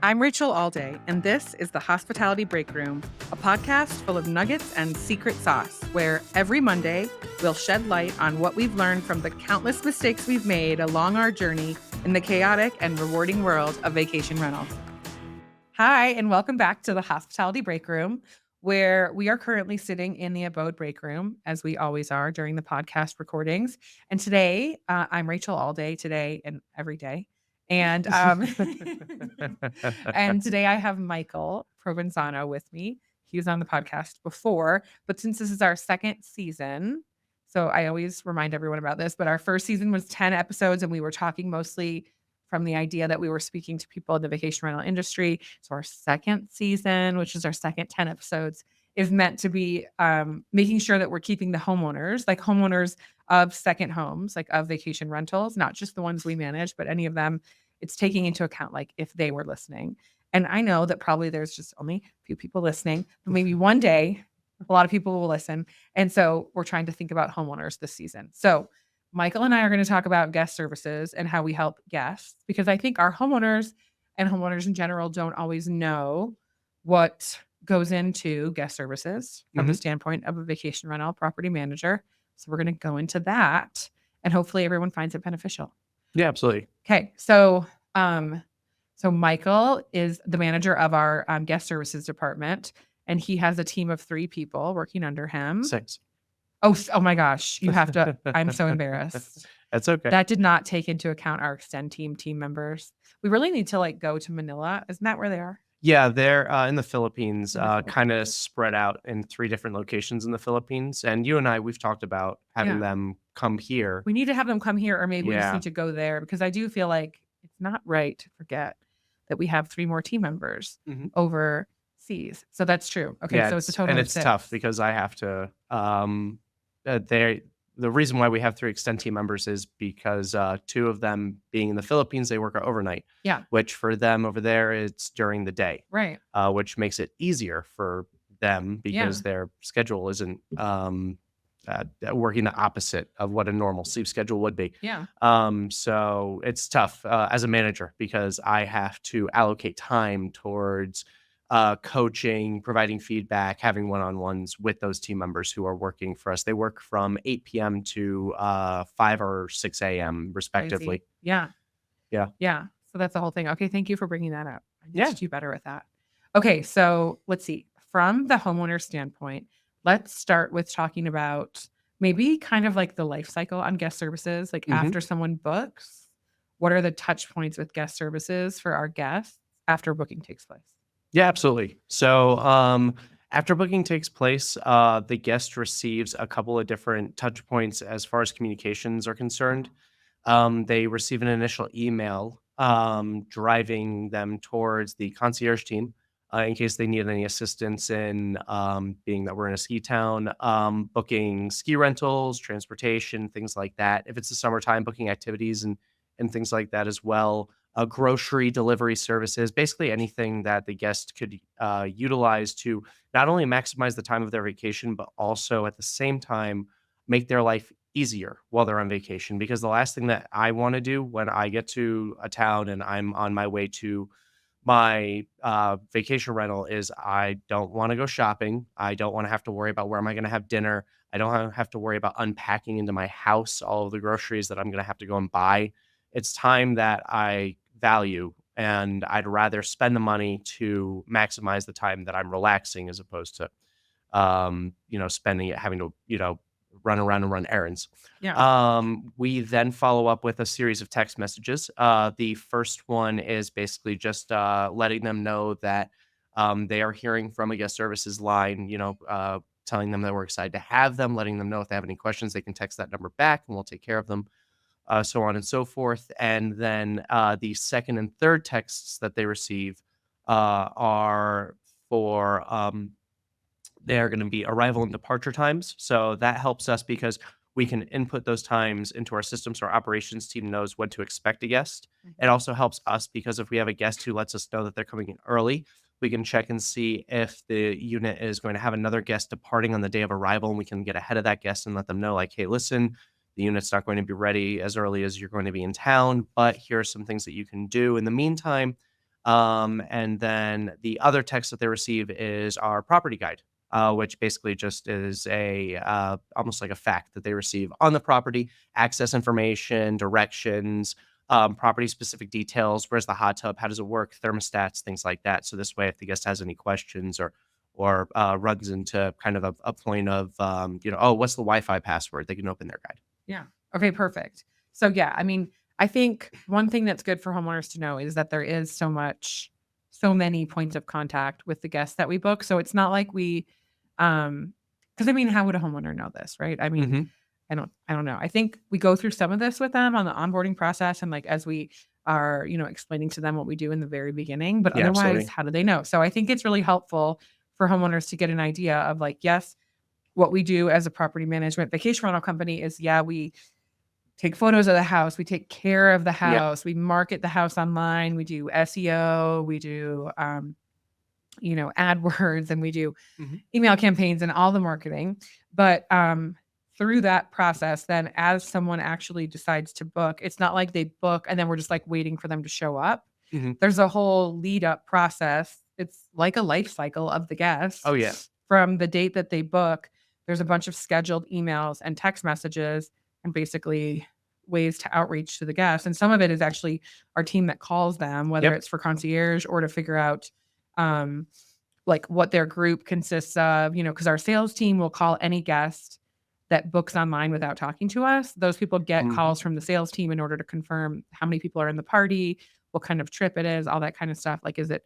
I'm Rachel Alday, and this is the Hospitality Break Room, a podcast full of nuggets and secret sauce, where every Monday we'll shed light on what we've learned from the countless mistakes we've made along our journey in the chaotic and rewarding world of vacation rentals. Hi, and welcome back to the Hospitality Break Room, where we are currently sitting in the Abode Break Room, as we always are during the podcast recordings. And today, I'm Rachel Alday, today and every day. And and today I have Michael Provenzano with me. He was on the podcast before, but since this is our second season, so I always remind everyone about this, but our first season was 10 episodes, and we were talking mostly from the idea that we were speaking to people in the vacation rental industry. So our second season, which is our second 10 episodes, is meant to be making sure that we're keeping the homeowners, like homeowners of second homes, like of vacation rentals, not just the ones we manage, but any of them. It's taking into account like if they were listening. And I know that probably there's just only a few people listening, but maybe one day a lot of people will listen. And so we're trying to think about homeowners this season. So Michael and I are going to talk about guest services and how we help guests, because I think our homeowners and homeowners in general don't always know what goes into guest services from the standpoint of a vacation rental property manager. So we're going to go into that, and hopefully everyone finds it beneficial. Yeah, absolutely. Okay. So Michael is the manager of our guest services department, and he has a team of 3 people working under him. 6. Oh my gosh. You have to. I'm so embarrassed. That's okay. That did not take into account our Extend team members. We really need to like go to Manila. Isn't that where they are? Yeah, they're in the Philippines, kind of spread out in 3 different locations in the Philippines. And you and I, we've talked about having them come here. We need to have them come here, or maybe we just need to go there, because I do feel like it's not right to forget that we have 3 more team members overseas. So that's true. Okay, Yeah, so it's a total and of it's 6. tough because I have to. The reason why we have 3 Extend team members is because 2 of them being in the Philippines, they work overnight. Yeah. Which for them over there, it's during the day. Right. Which makes it easier for them because their schedule isn't working the opposite of what a normal sleep schedule would be. Yeah. So it's tough as a manager because I have to allocate time towards coaching, providing feedback, having one-on-ones with those team members who are working for us. They work from 8 p.m. to 5 or 6 a.m. respectively. Crazy. Yeah. Yeah. Yeah. So that's the whole thing. Okay. Thank you for bringing that up. I need to do better with that. Okay. So let's see. From the homeowner standpoint, let's start with talking about maybe kind of like the life cycle on guest services. Like after someone books, what are the touch points with guest services for our guests after booking takes place? Yeah, absolutely. So after booking takes place, the guest receives a couple of different touch points as far as communications are concerned. They receive an initial email driving them towards the concierge team in case they need any assistance in being that we're in a ski town, booking ski rentals, transportation, things like that. If it's the summertime, booking activities and things like that as well. Grocery delivery services, basically anything that the guest could utilize to not only maximize the time of their vacation, but also at the same time make their life easier while they're on vacation. Because the last thing that I want to do when I get to a town and I'm on my way to my vacation rental is I don't want to go shopping. I don't want to have to worry about where am I going to have dinner. I don't have to worry about unpacking into my house all of the groceries that I'm going to have to go and buy. It's time that I value, and I'd rather spend the money to maximize the time that I'm relaxing as opposed to, spending it having to, run around and run errands. Yeah. We then follow up with a series of text messages. The first one is basically just letting them know that they are hearing from a guest services line, telling them that we're excited to have them, letting them know if they have any questions, they can text that number back and we'll take care of them. So on and so forth. And then the second and third texts that they receive are for they're going to be arrival and departure times. So that helps us because we can input those times into our system so our operations team knows when to expect a guest. It also helps us because if we have a guest who lets us know that they're coming in early, we can check and see if the unit is going to have another guest departing on the day of arrival, and we can get ahead of that guest and let them know, like, hey, listen, the unit's not going to be ready as early as you're going to be in town, but here are some things that you can do in the meantime And then the other text that they receive is our property guide, which basically just is a almost like a fact that they receive on the property, access information, directions, property specific details. Where's the hot tub? How does it work? Thermostats, things like that. So this way, if the guest has any questions or runs into kind of a point of oh, what's the Wi-Fi password? They can open their guide. Yeah. Okay, perfect. So yeah, I mean, I think one thing that's good for homeowners to know is that there is so many points of contact with the guests that we book. So it's not like because I mean, how would a homeowner know this, right? I mean, Mhm. I don't know. I think we go through some of this with them on the onboarding process and like as we are, explaining to them what we do in the very beginning, but Yeah, otherwise, absolutely. how do they know? So I think it's really helpful for homeowners to get an idea of like, yes, what we do as a property management vacation rental company is, yeah, we take photos of the house, we take care of the Yep. house, we market the house online, we do SEO, we do AdWords, and we do Mhm. email campaigns and all the marketing. But through that process, then as someone actually decides to book, it's not like they book and then we're just like waiting for them to show up. Mhm. There's a whole lead up process. It's like a life cycle of the Oh guest yeah. from the date that they book. There's a bunch of scheduled emails and text messages and basically ways to outreach to the guests. And some of it is actually our team that calls them, whether Yep. it's for concierge or to figure out um, like what their group consists of, because our sales team will call any guest that books online without talking to us. Those people get Mhm. calls from the sales team in order to confirm how many people are in the party, what kind of trip it is, all that kind of stuff. Like, is it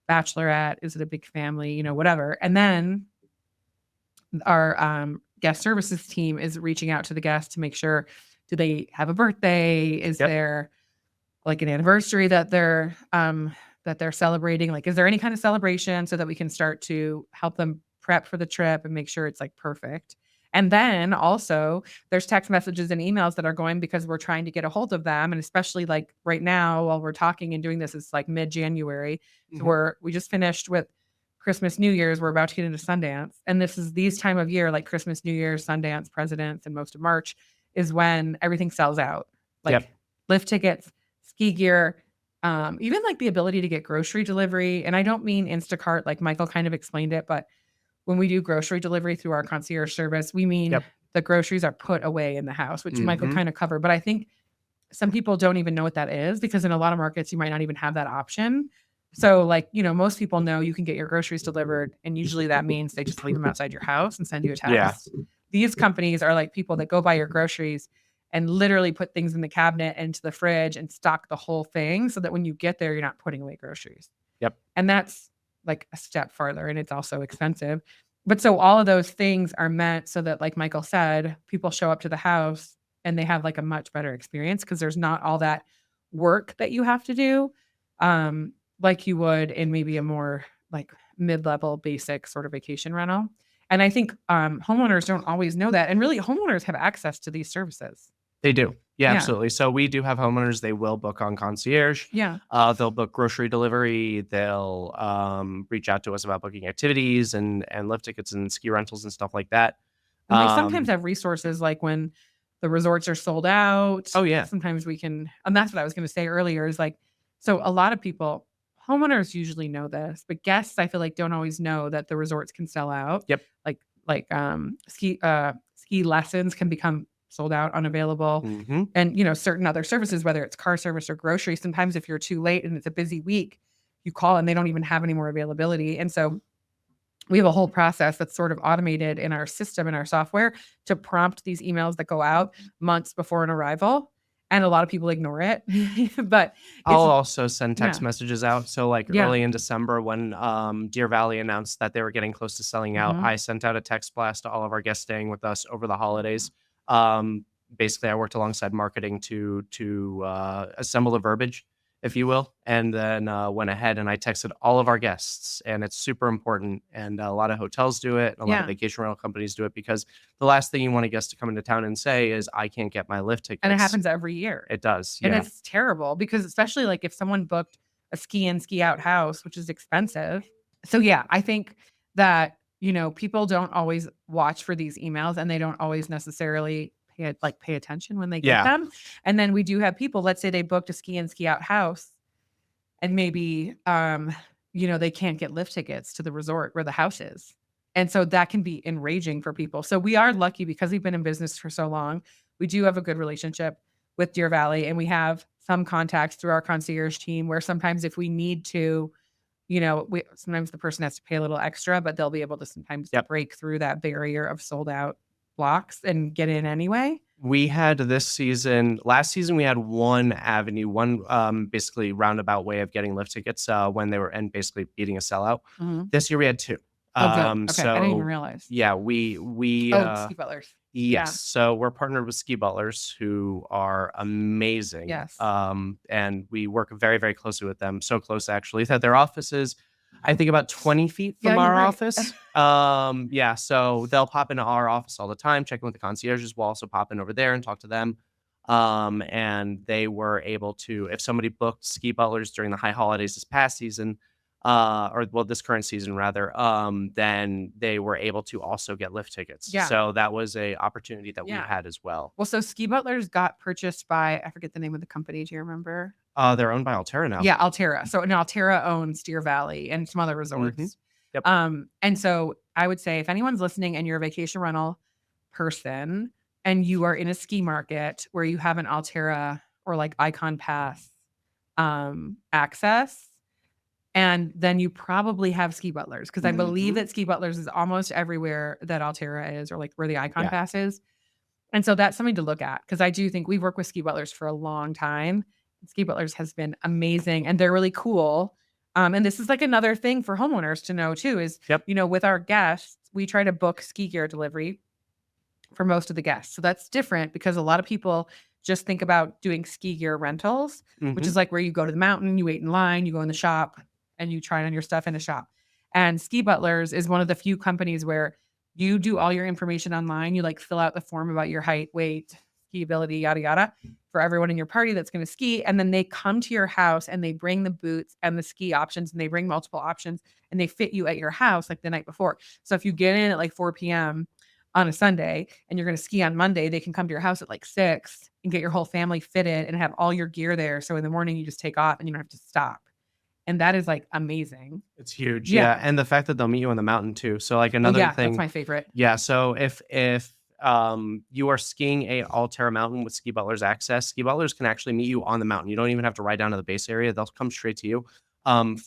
bachelorette? Is it a big family? Whatever. And then our guest services team is reaching out to the guests to make sure, do they have a birthday? Is Yep. there like an anniversary that they're celebrating? Like, is there any kind of celebration so that we can start to help them prep for the trip and make sure it's like perfect? And then also there's text messages and emails that are going because we're trying to get a hold of them. And especially like right now while we're talking and doing this, it's like mid-January. So Mhm. we just finished with Christmas, New Year's. We're about to get into Sundance. And this is these time of year, like Christmas, New Year's, Sundance, Presidents, and most of March is when everything sells out. Yep. Like lift tickets, ski gear, even like the ability to get grocery delivery. And I don't mean Instacart, like Michael kind of explained it, but when we do grocery delivery through our concierge service, we mean Yep. the groceries are put away in the house, which Michael Mhm. kind of covered. But I think some people don't even know what that is because in a lot of markets, you might not even have that option. So, like, most people know you can get your groceries delivered, and usually that means they just leave them outside your house and send you a Yeah. text. These companies are like people that go buy your groceries and literally put things in the cabinet into the fridge and stock the whole thing so that when you get there, you're not putting away groceries. Yep. And that's like a step farther, and it's also expensive. But so all of those things are meant so that, like Michael said, people show up to the house and they have like a much better experience because there's not all that work that you have to do, like you would in maybe a more like mid-level basic sort of vacation rental. And I think homeowners don't always know that. And really, homeowners have access to these services. They do. Yeah, Yeah. absolutely. So we do have homeowners, they will book on concierge. Yeah. They'll book grocery delivery. They'll reach out to us about booking activities and lift tickets and ski rentals and stuff like that. And they sometimes Um, have resources like when the resorts are sold out. oh yeah. Sometimes we can, and that's what I was going to say earlier is like, so a lot of people, homeowners usually know this, but guests I feel like don't always know that the resorts can sell out. Yep. Ski lessons can become sold out, unavailable. Mhm. And certain other services, whether it's car service or grocery, sometimes if you're too late and it's a busy week, you call and they don't even have any more availability. And so we have a whole process that's sort of automated in our system, in our software to prompt these emails that go out months before an arrival. And a lot of people ignore it, but I'll it's, also send text yeah, messages out. So like yeah. early in December when Deer Valley announced that they were getting close to selling out, Mhm. I sent out a text blast to all of our guests staying with us over the holidays. Um, Basically I worked alongside marketing to assemble the verbiage, if you will, and then went ahead and I texted all of our guests, and it's super important. And a lot of hotels do it, and a lot of Yeah. vacation rental companies do it because the last thing you want a guest to come into town and say is, "I can't get my lift And it tickets." happens every year. It does, And yeah. it's terrible because especially like if someone booked a ski in, ski out house, which is expensive. So yeah, I think that, people don't always watch for these emails and they don't always necessarily pay attention when they get Yeah. them. And then we do have people, let's say they booked a ski in, ski out house and maybe they can't get lift tickets to the resort where the house is. And so that can be enraging for people. So we are lucky because we've been in business for so long. We do have a good relationship with Deer Valley, and we have some contacts through our concierge team where sometimes if we need to, sometimes the person has to pay a little extra, but they'll be able to sometimes Yep. break through that barrier of sold out blocks and get in anyway. We had last season, we had one avenue, one basically roundabout way of getting lift tickets when they were and basically beating a sellout. Mhm. This year we had two. Oh, good. Okay. I didn't even So realize. yeah, we Ski Butlers. yes. So we're partnered with Ski Butlers, who are amazing. Yes. And we work very, very closely with them. So close actually that their office is, I think, about 20 feet Yeah, from you're our right. office. Yeah. So they'll pop into our office all the time, checking with the concierges. We'll also pop in over there and talk to them. And they were able to, if somebody booked Ski Butlers during the high holidays this past season, this current season rather, then they were able to also get lift tickets. Yeah. So that was a opportunity that we Yeah. had as well. Well, so Ski Butlers got purchased by, I forget the name of the company. Do you remember? They're owned by Altera now. Yeah, Altera. So now Altera owns Deer Valley and some other resorts. Yep. And so I would say if anyone's listening and you're a vacation rental person and you are in a ski market where you have an Altera or like Icon Pass access, and then you probably have Ski Butlers because I believe that Ski Butlers is almost everywhere that Altera is or like where the Icon Yeah. Pass is. And so that's something to look at because I do think we've worked with Ski Butlers for a long time. Ski Butlers has been amazing and they're really cool. And this is like another thing for homeowners to know too is, Yep. with our guests, we try to book ski gear delivery for most of the guests. So that's different because a lot of people just think about doing ski gear rentals, which is like where you go to the mountain, you wait in line, you go in the shop, and you try on your stuff in a shop. And Ski Butlers is one of the few companies where you do all your information online. You like fill out the form about your height, weight, ski ability, yada, yada, for everyone in your party that's going to ski. And then they come to your house and they bring the boots and the ski options and they bring multiple options and they fit you at your house like the night before. So if you get in at like 4 p.m. on a Sunday and you're going to ski on Monday, they can come to your house at like 6 and get your whole family fitted and have all your gear there. So in the morning you just take off and you don't have to stop. And that is like amazing. It's huge. Yeah. Yeah. And the fact that they'll meet you on the mountain too. So like another Yeah, thing. that's my favorite. Yeah. So if you are skiing a Altera mountain with Ski Butlers access, Ski Butlers can actually meet you on the mountain. You don't even have to ride down to the base area. They'll come straight to you.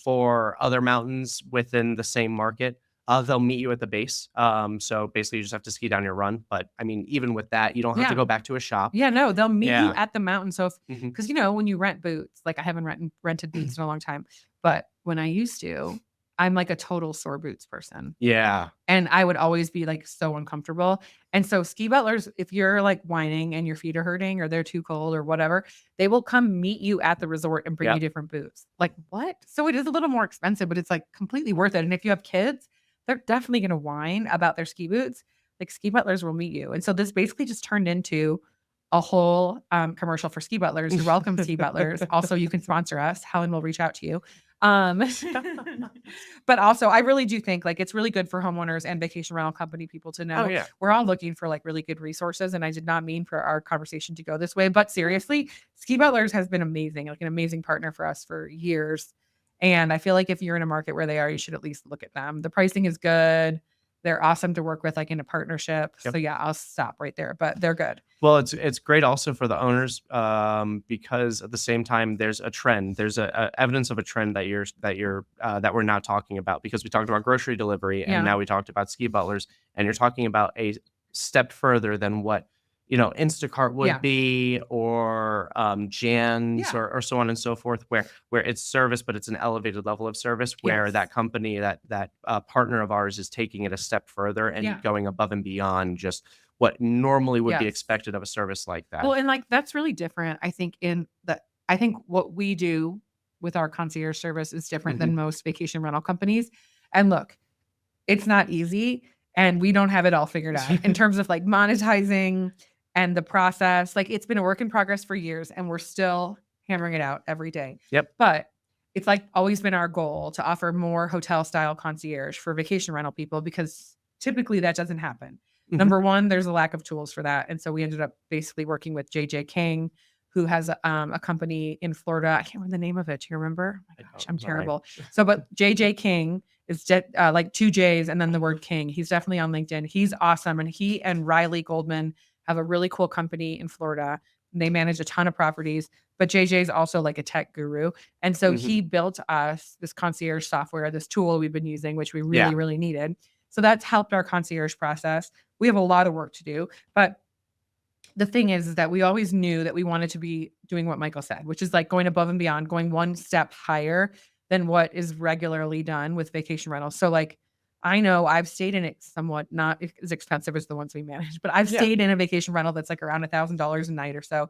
For other mountains within the same market, they'll meet you at the base. So basically you just have to ski down your run. But I mean, even with that, you don't have to Yeah. go back to a shop. Yeah, no, they'll meet you Yeah. at the mountain. So Mhm. because when you rent boots, like I haven't rented boots in a long time, but when I used to, I'm like a total sore boots person. Yeah. And I would always be like so uncomfortable. And so Ski Butlers, if you're like whining and your feet are hurting or they're too cold or whatever, they will come meet you at the resort and bring Yep. you different boots. Like what? So it is a little more expensive, but it's like completely worth it. And if you have kids, they're definitely going to whine about their ski boots. Like Ski Butlers will meet you. And so this basically just turned into a whole commercial for Ski Butlers. You're welcome, Ski Butlers. Also, you can sponsor us. Helen will reach out to you. But also, I really do think like it's really good for homeowners and vacation rental company people to know Oh yeah. we're all looking for like really good resources. And I did not mean for our conversation to go this way, but seriously, Ski Butlers has been amazing, like an amazing partner for us for years. And I feel like if you're in a market where they are, you should at least look at them. The pricing is good. They're awesome to work with, like in a partnership. Yep. So yeah, I'll stop right there, but they're good. Well, it's great also for the owners, because at the same time there's a trend. There's a evidence of a trend that we're not talking about, because we talked about grocery delivery Yeah. and now we talked about Ski Butlers, and you're talking about a step further than what Instacart would Yeah. be, or Jan's, Yeah. or so on and so forth, where it's service, but it's an elevated level of service, where Yes. that company, that partner of ours, is taking it a step further and Yeah. going above and beyond just what normally would be Yes. expected of a service like that. Well, and like that's really different. I think I think what we do with our concierge service is different than most vacation rental companies. And look, it's not easy and we don't have it all figured out in terms of like monetizing and the process. Like it's been a work in progress for years and we're still hammering it out every day. Yep. But it's like always been our goal to offer more hotel style concierge for vacation rental people because typically that doesn't happen. Mhm. Number one, there's a lack of tools for that. And so we ended up basically working with JJ King, who has a company in Florida. I can't remember the name of it. Do you remember? Oh I my gosh, don't, I'm sorry. terrible. So, but JJ King is like 2 J's and then the word King. He's definitely on LinkedIn. He's awesome. And he and Riley Goldman have a really cool company in Florida. They manage a ton of properties, but JJ is also like a tech guru. And so Mhm. he built us this concierge software, this tool we've been using, which we really, Yeah. really needed. So that's helped our concierge process. We have a lot of work to do, but the thing is that we always knew that we wanted to be doing what Michael said, which is like going above and beyond, going one step higher than what is regularly done with vacation rentals. So like I know I've stayed in it somewhat not as expensive as the ones we manage, but I've Yeah. stayed in a vacation rental that's like around $1,000 a night or so,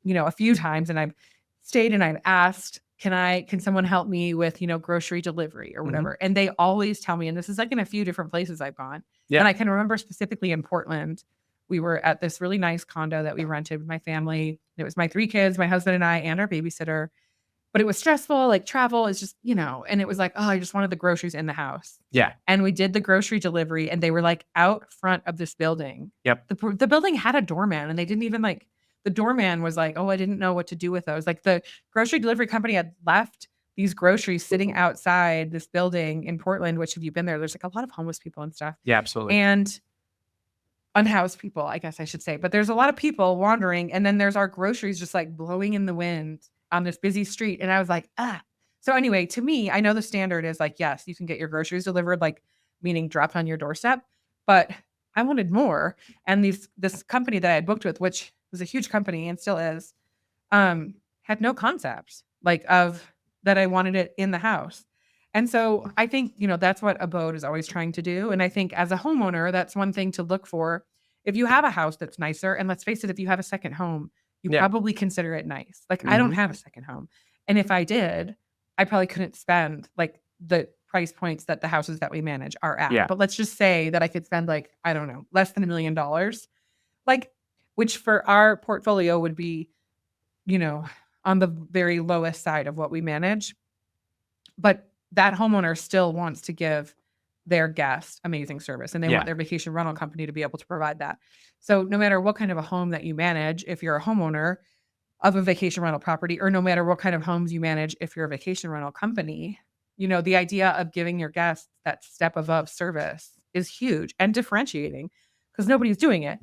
a few times. And I've stayed and I've asked, can someone help me with, grocery delivery or Mhm. whatever? And they always tell me, and this is like in a few different places I've gone. Yeah. And I can remember specifically in Portland, we were at this really nice condo that we rented with my family. It was my 3 kids, my husband and I, and our babysitter. But it was stressful, like travel is just, and it was like, oh, I just wanted the groceries in the house. Yeah. And we did the grocery delivery and they were like out front of this building. Yep. The building had a doorman and they didn't even like, the doorman was like, oh, I didn't know what to do with those. Like the grocery delivery company had left these groceries sitting outside this building in Portland, which if you've been there, there's like a lot of homeless people and stuff. Yeah, absolutely. And unhoused people, I guess I should say. But there's a lot of people wandering, and then there's our groceries just like blowing in the wind on this busy street. And I was like, ah. So anyway, to me, I know the standard is like, yes, you can get your groceries delivered, like meaning dropped on your doorstep. But I wanted more. And this company that I had booked with, which was a huge company and still is, had no concept like of that I wanted it in the house. And so I think, that's what Abode is always trying to do. And I think as a homeowner, that's one thing to look for. If you have a house that's nicer, and let's face it, if you have a second home, you Yeah. probably consider it nice. Like I don't Mhm. have a second home. And if I did, I probably couldn't spend like the price points that the houses that we manage are at. Yeah. But let's just say that I could spend like, I don't know, less than $1 million, like, which for our portfolio would be, on the very lowest side of what we manage. But that homeowner still wants to give their guest amazing service and they Yeah. want their vacation rental company to be able to provide that. So no matter what kind of a home that you manage, if you're a homeowner of a vacation rental property, or no matter what kind of homes you manage, if you're a vacation rental company, the idea of giving your guests that step above service is huge and differentiating because nobody's doing it.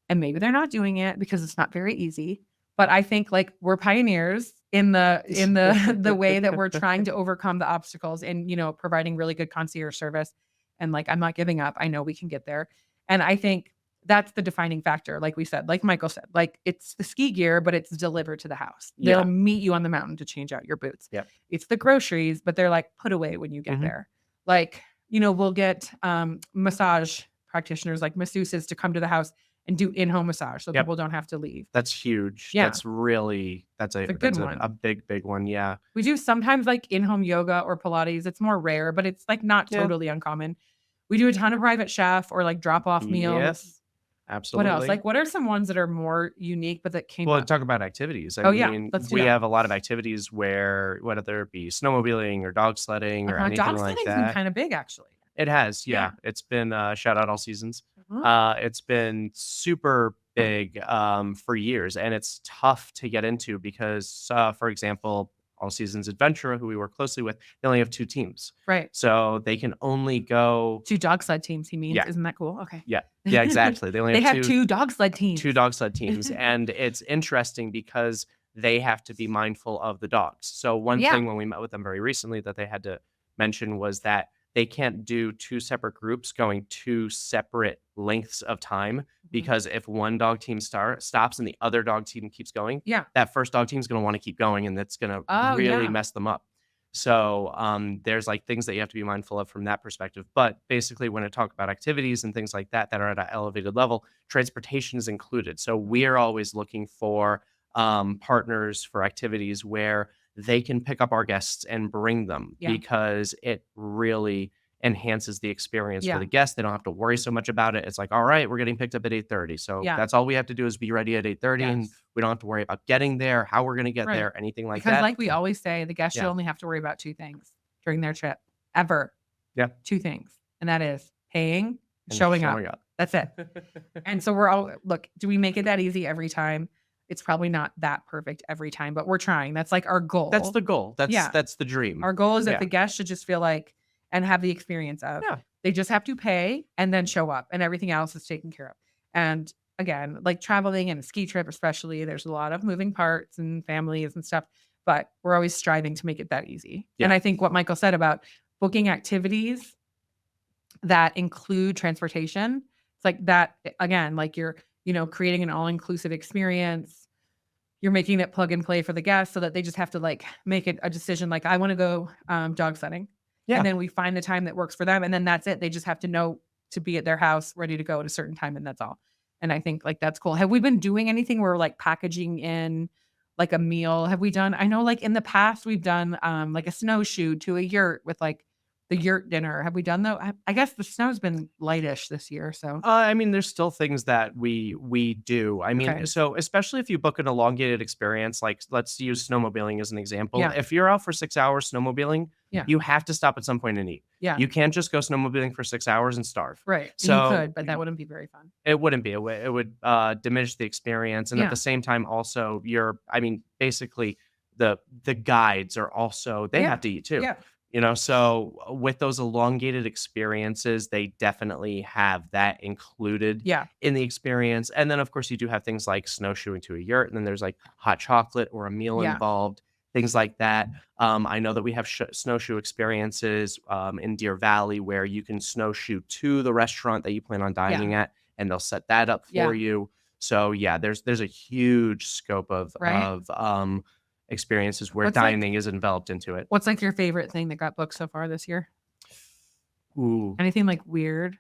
And maybe they're not doing it because it's not very easy. But I think like we're pioneers in the way that we're trying to overcome the obstacles and, providing really good concierge service. And like, I'm not giving up. I know we can get there. And I think that's the defining factor. Like we said, like Michael said, like it's the ski gear, but it's delivered to the house. They'll Yeah. meet you on the mountain to change out your boots. Yep. It's the groceries, but they're like put away when you get Mhm. there. Like, we'll get massage practitioners like masseuses to come to the house and do in-home massage so Yep. people don't have to leave. That's huge. Yeah. That's really that's a It's a good that's one. a big, big one. Yeah. We do sometimes like in-home yoga or Pilates. It's more rare, but it's like not Yeah. totally uncommon. We do a ton of private chef or like drop-off meals. Yes. What Absolutely. else? Like, what are some ones that are more unique, but that came Well, up? talk about activities. I Oh, yeah. mean, Let's do we that. have a lot of activities where whether it be snowmobiling or dog sledding or anything Dog like sledding's been that. kind of big, actually. It has, Yeah. yeah. It's been shout out all seasons. Mhm. It's been super big for years, and it's tough to get into because, for example, All Seasons Adventure, who we work closely with, they only have 2 teams, Right. so they can only go. 2 dog sled teams, he means. Yeah. Isn't that cool? Okay. Yeah, yeah, exactly. They only They have have 2 2 dog sled teams. 2 dog sled teams, and it's interesting because they have to be mindful of the dogs. So one Yeah. thing when we met with them very recently that they had to mention was that they can't do 2 separate groups going 2 separate lengths of time because if one dog team stops and the other dog team keeps going, Yeah. that first dog team is going to want to keep going, and that's going to Oh, really yeah. mess them up. So there's like things that you have to be mindful of from that perspective. But basically, when I talk about activities and things like that that are at an elevated level, transportation is included. So we are always looking for partners for activities where they can pick up our guests and bring them Yeah. because it really enhances the experience Yeah. for the guests. They don't have to worry so much about it. It's like, all right, we're getting picked up at 8:30. So Yeah. that's all we have to do is be ready at 8:30 and Yes. we don't have to worry about getting there, how we're going to get Right. there, anything like Because that. like we always say, the guest should Yeah. only have to worry about 2 things during their trip, ever. Yeah. 2 things, and that is paying, And showing up. That's it. And so we're all look, do we make it that easy every time? It's probably not that perfect every time, but we're trying. That's like our That's goal. the goal. Yeah. That's the dream. Our goal is that Yeah. the guests should just feel like and have the experience of Yeah. they just have to pay and then show up and everything else is taken care of. And again, like traveling and a ski trip, especially, there's a lot of moving parts and families and stuff, but we're always striving to make it that easy. Yeah. And I think what Michael said about booking activities that include transportation, it's like that again, like you're, creating an all-inclusive experience. You're making it plug and play for the guests so that they just have to like make it a decision like I want to go dog sledding. Yeah. And then we find the time that works for them. And then that's it. They just have to know to be at their house ready to go at a certain time. And that's all. And I think like that's cool. Have we been doing anything where we're like packaging in like a meal? Have we done, I know like in the past we've done like a snowshoe to a yurt with like the yurt dinner. Have we done though? I guess the snow's been lightish this year. So I mean, there's still things that we do. I mean, Okay. so especially if you book an elongated experience, like let's use snowmobiling as an example. Yeah. If you're out for 6 hours snowmobiling, Yeah. you have to stop at some point and eat. yeah, You can't just go snowmobiling for 6 hours and starve. right. So You could, but that wouldn't be very fun. it wouldn't be. It would diminish the experience, and Yeah. at the same time, also I mean, basically, the guides are also they Yeah. have to eat too. Yeah. So with those elongated experiences, they definitely have that included Yeah. in the experience. And then, of course, you do have things like snowshoeing to a yurt, and then there's like hot chocolate or a meal Yeah. involved, things like that. I know that we have snowshoe experiences in Deer Valley where you can snowshoe to the restaurant that you plan on dining at, and they'll set that up Yeah. for you. So yeah, there's a huge scope of Right. experiences where What's like- dining is enveloped into it. What's like your favorite thing that got booked so far this year? Ooh. Anything like weird?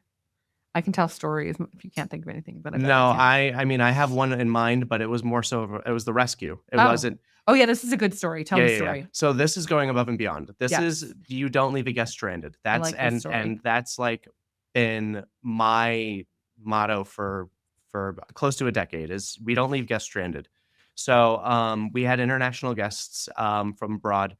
I can tell stories if you can't think of anything, but I bet you No, can. I mean I have one in mind, but it was more so it was the rescue. It Oh. wasn't. Oh yeah, this is a good story. Tell the story. So this is going above and beyond. This Yes. is you don't leave a guest stranded. That's like this and story. that's like been my motto for close to a decade is we don't leave guests stranded. So we had international guests from abroad.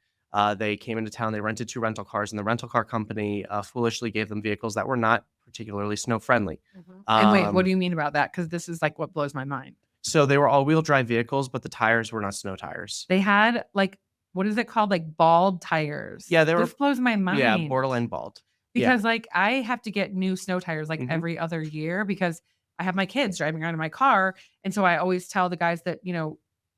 They came into town. They rented 2 rental cars, and the rental car company foolishly gave them vehicles that were not particularly snow friendly. And wait, what Um, do you mean about that? Because this is like what blows my mind. So they were all-wheel drive vehicles, but the tires were not snow tires. They had like what is it called? Like bald tires. Yeah, they were This blows my mind. Yeah, borderline bald. Yeah. Because like I have to get new snow tires like Mhm. every other year because I have my kids driving around in my car. And so I always tell the guys that,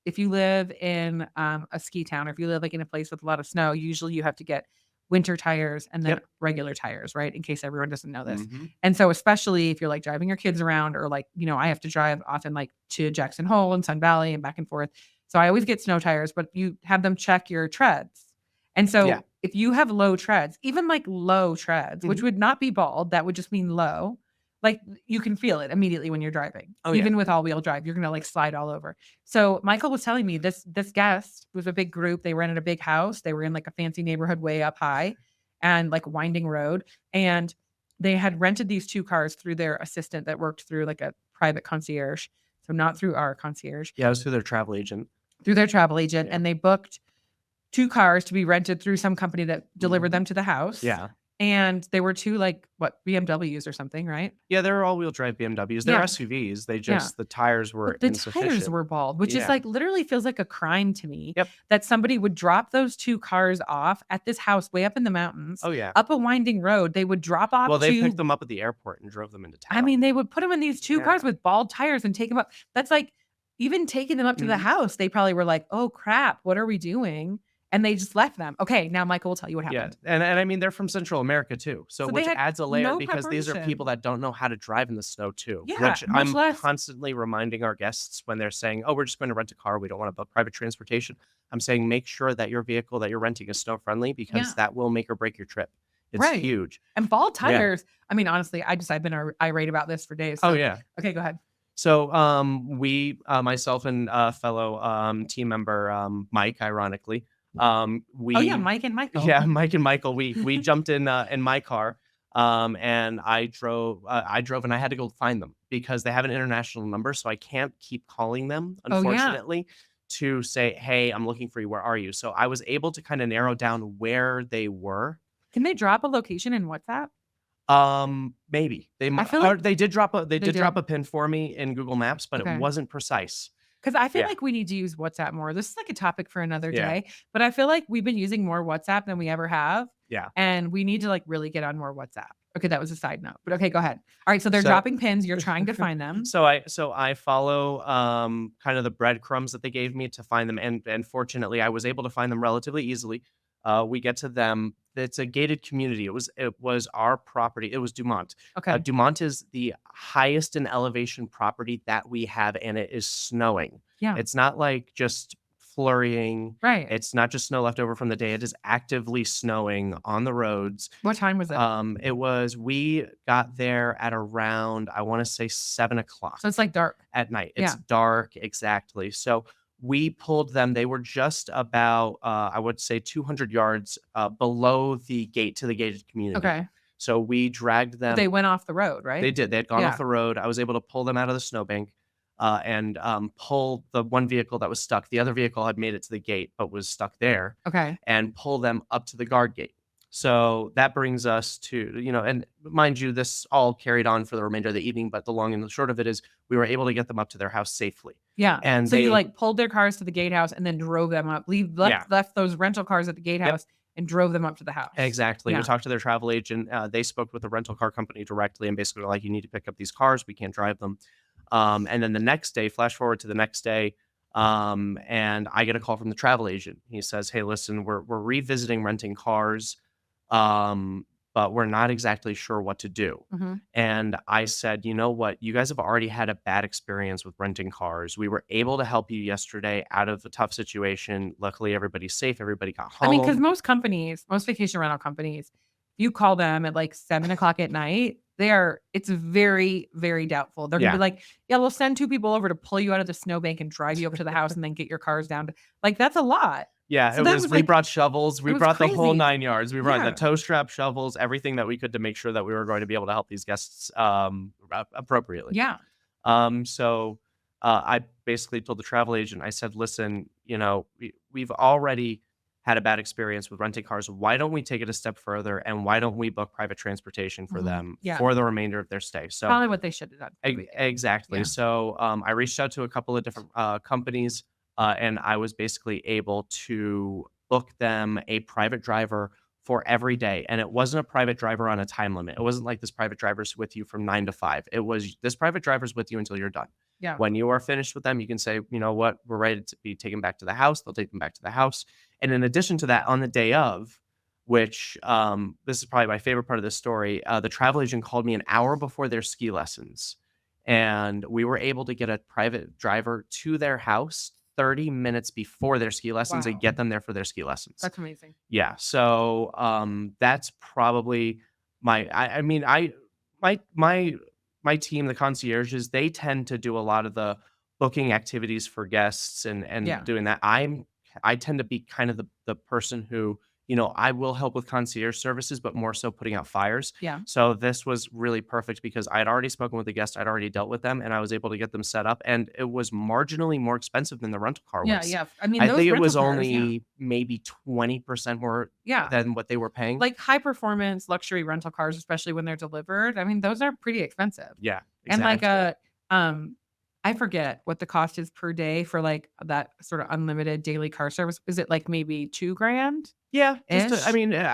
if you live in a ski town or if you live like in a place with a lot of snow, usually you have to get winter tires and then Yep. regular tires, right? In case everyone doesn't know this. Mhm. And so especially if you're like driving your kids around or like, I have to drive often like to Jackson Hole and Sun Valley and back and forth. So I always get snow tires, but you have them check your treads. And so Yeah. if you have low treads, even like low treads, which Mhm. would not be bald, that would just mean low, like you can feel it immediately when you're driving. Oh, yeah. Even with all-wheel drive, you're gonna like slide all over. So Michael was telling me this guest was a big group. They rented a big house. They were in like a fancy neighborhood way up high and like winding road. And they had rented these 2 cars through their assistant that worked through like a private concierge. So not through our concierge, Yeah, it was through their travel agent. through their travel agent. Yeah. And they booked 2 cars to be rented through some company that delivered Mhm. them to the house. Yeah. And they were 2 like BMWs or something, right? Yeah, they're all-wheel drive BMWs. They're Yeah. SUVs. They just the tires were But the insufficient. tires were bald, which is Yeah. like literally feels like a crime to me Yep. that somebody would drop those 2 cars off at this house way up in the mountains, Oh, yeah. up a winding road. They would drop off Well, they 2 picked them up at the airport and drove them into town. I mean, they would put them in these 2 Yeah. cars with bald tires and take them up. That's like even taking them up to the Mhm. house, they probably were like, "Oh crap, what are we doing?" And they just left them. Okay, now Michael will tell you what Yeah, happened. and I mean, they're from Central America too, so So they which had adds a layer no because these are preparation. people that don't know how to drive in the snow too, Yeah, which much I'm less constantly reminding our guests when they're saying, "Oh, we're just going to rent a car. We don't want to book private transportation." I'm saying make sure that your vehicle that you're renting is snow friendly because Yeah. that will make or break your trip. It's Right. huge. And bald Yeah. tires. I mean, honestly, I've been irate about this for days. Oh So yeah. okay, go ahead. So myself and fellow team member Mike, ironically, we Oh yeah, Mike and Michael. Yeah, Mike and Michael, we jumped in my car, and I drove and I had to go find them because they have an international number, so I can't keep calling them, Oh, yeah. unfortunately, to say, "Hey, I'm looking for you. Where are you?" So I was able to kind of narrow down where they were. Can they drop a location in WhatsApp? Maybe they I might, feel like they did drop a they drop did. a pin for me in Google Maps, but Okay. it wasn't precise. Because I feel Yeah. like we need to use WhatsApp more. This is like a topic for another Yeah. day, but I feel like we've been using more WhatsApp than we ever have. Yeah. And we need to like really get on more WhatsApp. Okay, that was a side note. But okay, go ahead. All right, so they're So dropping pins. You're trying to find them. so I follow kind of the breadcrumbs that they gave me to find them, and fortunately I was able to find them relatively easily. We get to them. It's a gated community. It was our property. It was Dumont. Okay. Dumont is the highest in elevation property that we have, and it is snowing. Yeah. It's not like just flurrying. Right. It's not just snow left over from the day. It is actively snowing on the roads. What time was it? We got there at around, I want to say 7 o'clock So it's like dark. at night. It's Yeah. dark, exactly. So we pulled them. They were just about, I would say, 200 yards below the gate to the gated community. Okay. So we dragged them. They went off the road, right? They did. They had gone Yeah. off the road. I was able to pull them out of the snowbank and pull the one vehicle that was stuck. The other vehicle had made it to the gate but was stuck there, Okay. and pull them up to the guard gate. So that brings us to, and mind you, this all carried on for the remainder of the evening, but the long and the short of it is we were able to get them up to their house safely. Yeah. And So you they- like pulled their cars to the gatehouse and then drove them up. Left those rental cars at the gatehouse and drove them up to the house. Exactly. Yeah. We talked to their travel agent. They spoke with the rental car company directly and basically were like, you need to pick up these cars. We can't drive them. And then the next day, flash forward to the next day, and I get a call from the travel agent. He says, hey, listen, we're revisiting renting cars, but we're not exactly sure what to do. Mhm. And I said, you know what? You guys have already had a bad experience with renting cars. We were able to help you yesterday out of a tough situation. Luckily, everybody's safe. Everybody got home. I mean, because most vacation rental companies, you call them at like 7 o'clock at night, it's very, very doubtful. They're gonna Yeah. be like, yeah, we'll send 2 people over to pull you out of the snowbank and drive you up to the house and then get your cars down to like that's a lot. Yeah, So it that was was we like- brought shovels, we was brought the whole crazy. 9 yards. We brought Yeah. the tow strap, shovels, everything that we could to make sure that we were going to be able to help these guests appropriately. Yeah. So I basically told the travel agent, I said, listen, we've already had a bad experience with renting cars. Why don't we take it a step further, and why don't we book private transportation for Mhm. them Yeah. for the remainder of their stay? So Probably what they should have done. exactly. Yeah. So I reached out to a couple of different companies, and I was basically able to book them a private driver for every day. And it wasn't a private driver on a time limit. It wasn't like this private driver's with you from 9 to 5. It was this private driver's with you until you're done. Yeah. When you are finished with them, you can say, you know what, we're ready to be taken back to the house. They'll take them back to the house. And in addition to that, on the day of, which this is probably my favorite part of this story, the travel agent called me an hour before their ski lessons. And we were able to get a private driver to their house 30 minutes before their ski lessons and Wow. get them there for their ski lessons. That's amazing. Yeah. So that's probably my team, the concierges, they tend to do a lot of the booking activities for guests and Yeah. doing that. I tend to be kind of the person who, I will help with concierge services, but more so putting out fires. Yeah. So this was really perfect because I had already spoken with the guest, I'd already dealt with them, and I was able to get them set up. And it was marginally more expensive than the rental car Yeah. was. Yeah. I mean, I those think it rental was cars, only maybe 20% more yeah. than what they were paying. Like high performance luxury rental cars, especially when they're delivered. I mean, those are pretty expensive. Yeah, And like exactly. I forget what the cost is per day for like that sort of unlimited daily car service. Is it like maybe $2,000? Yeah, ish? I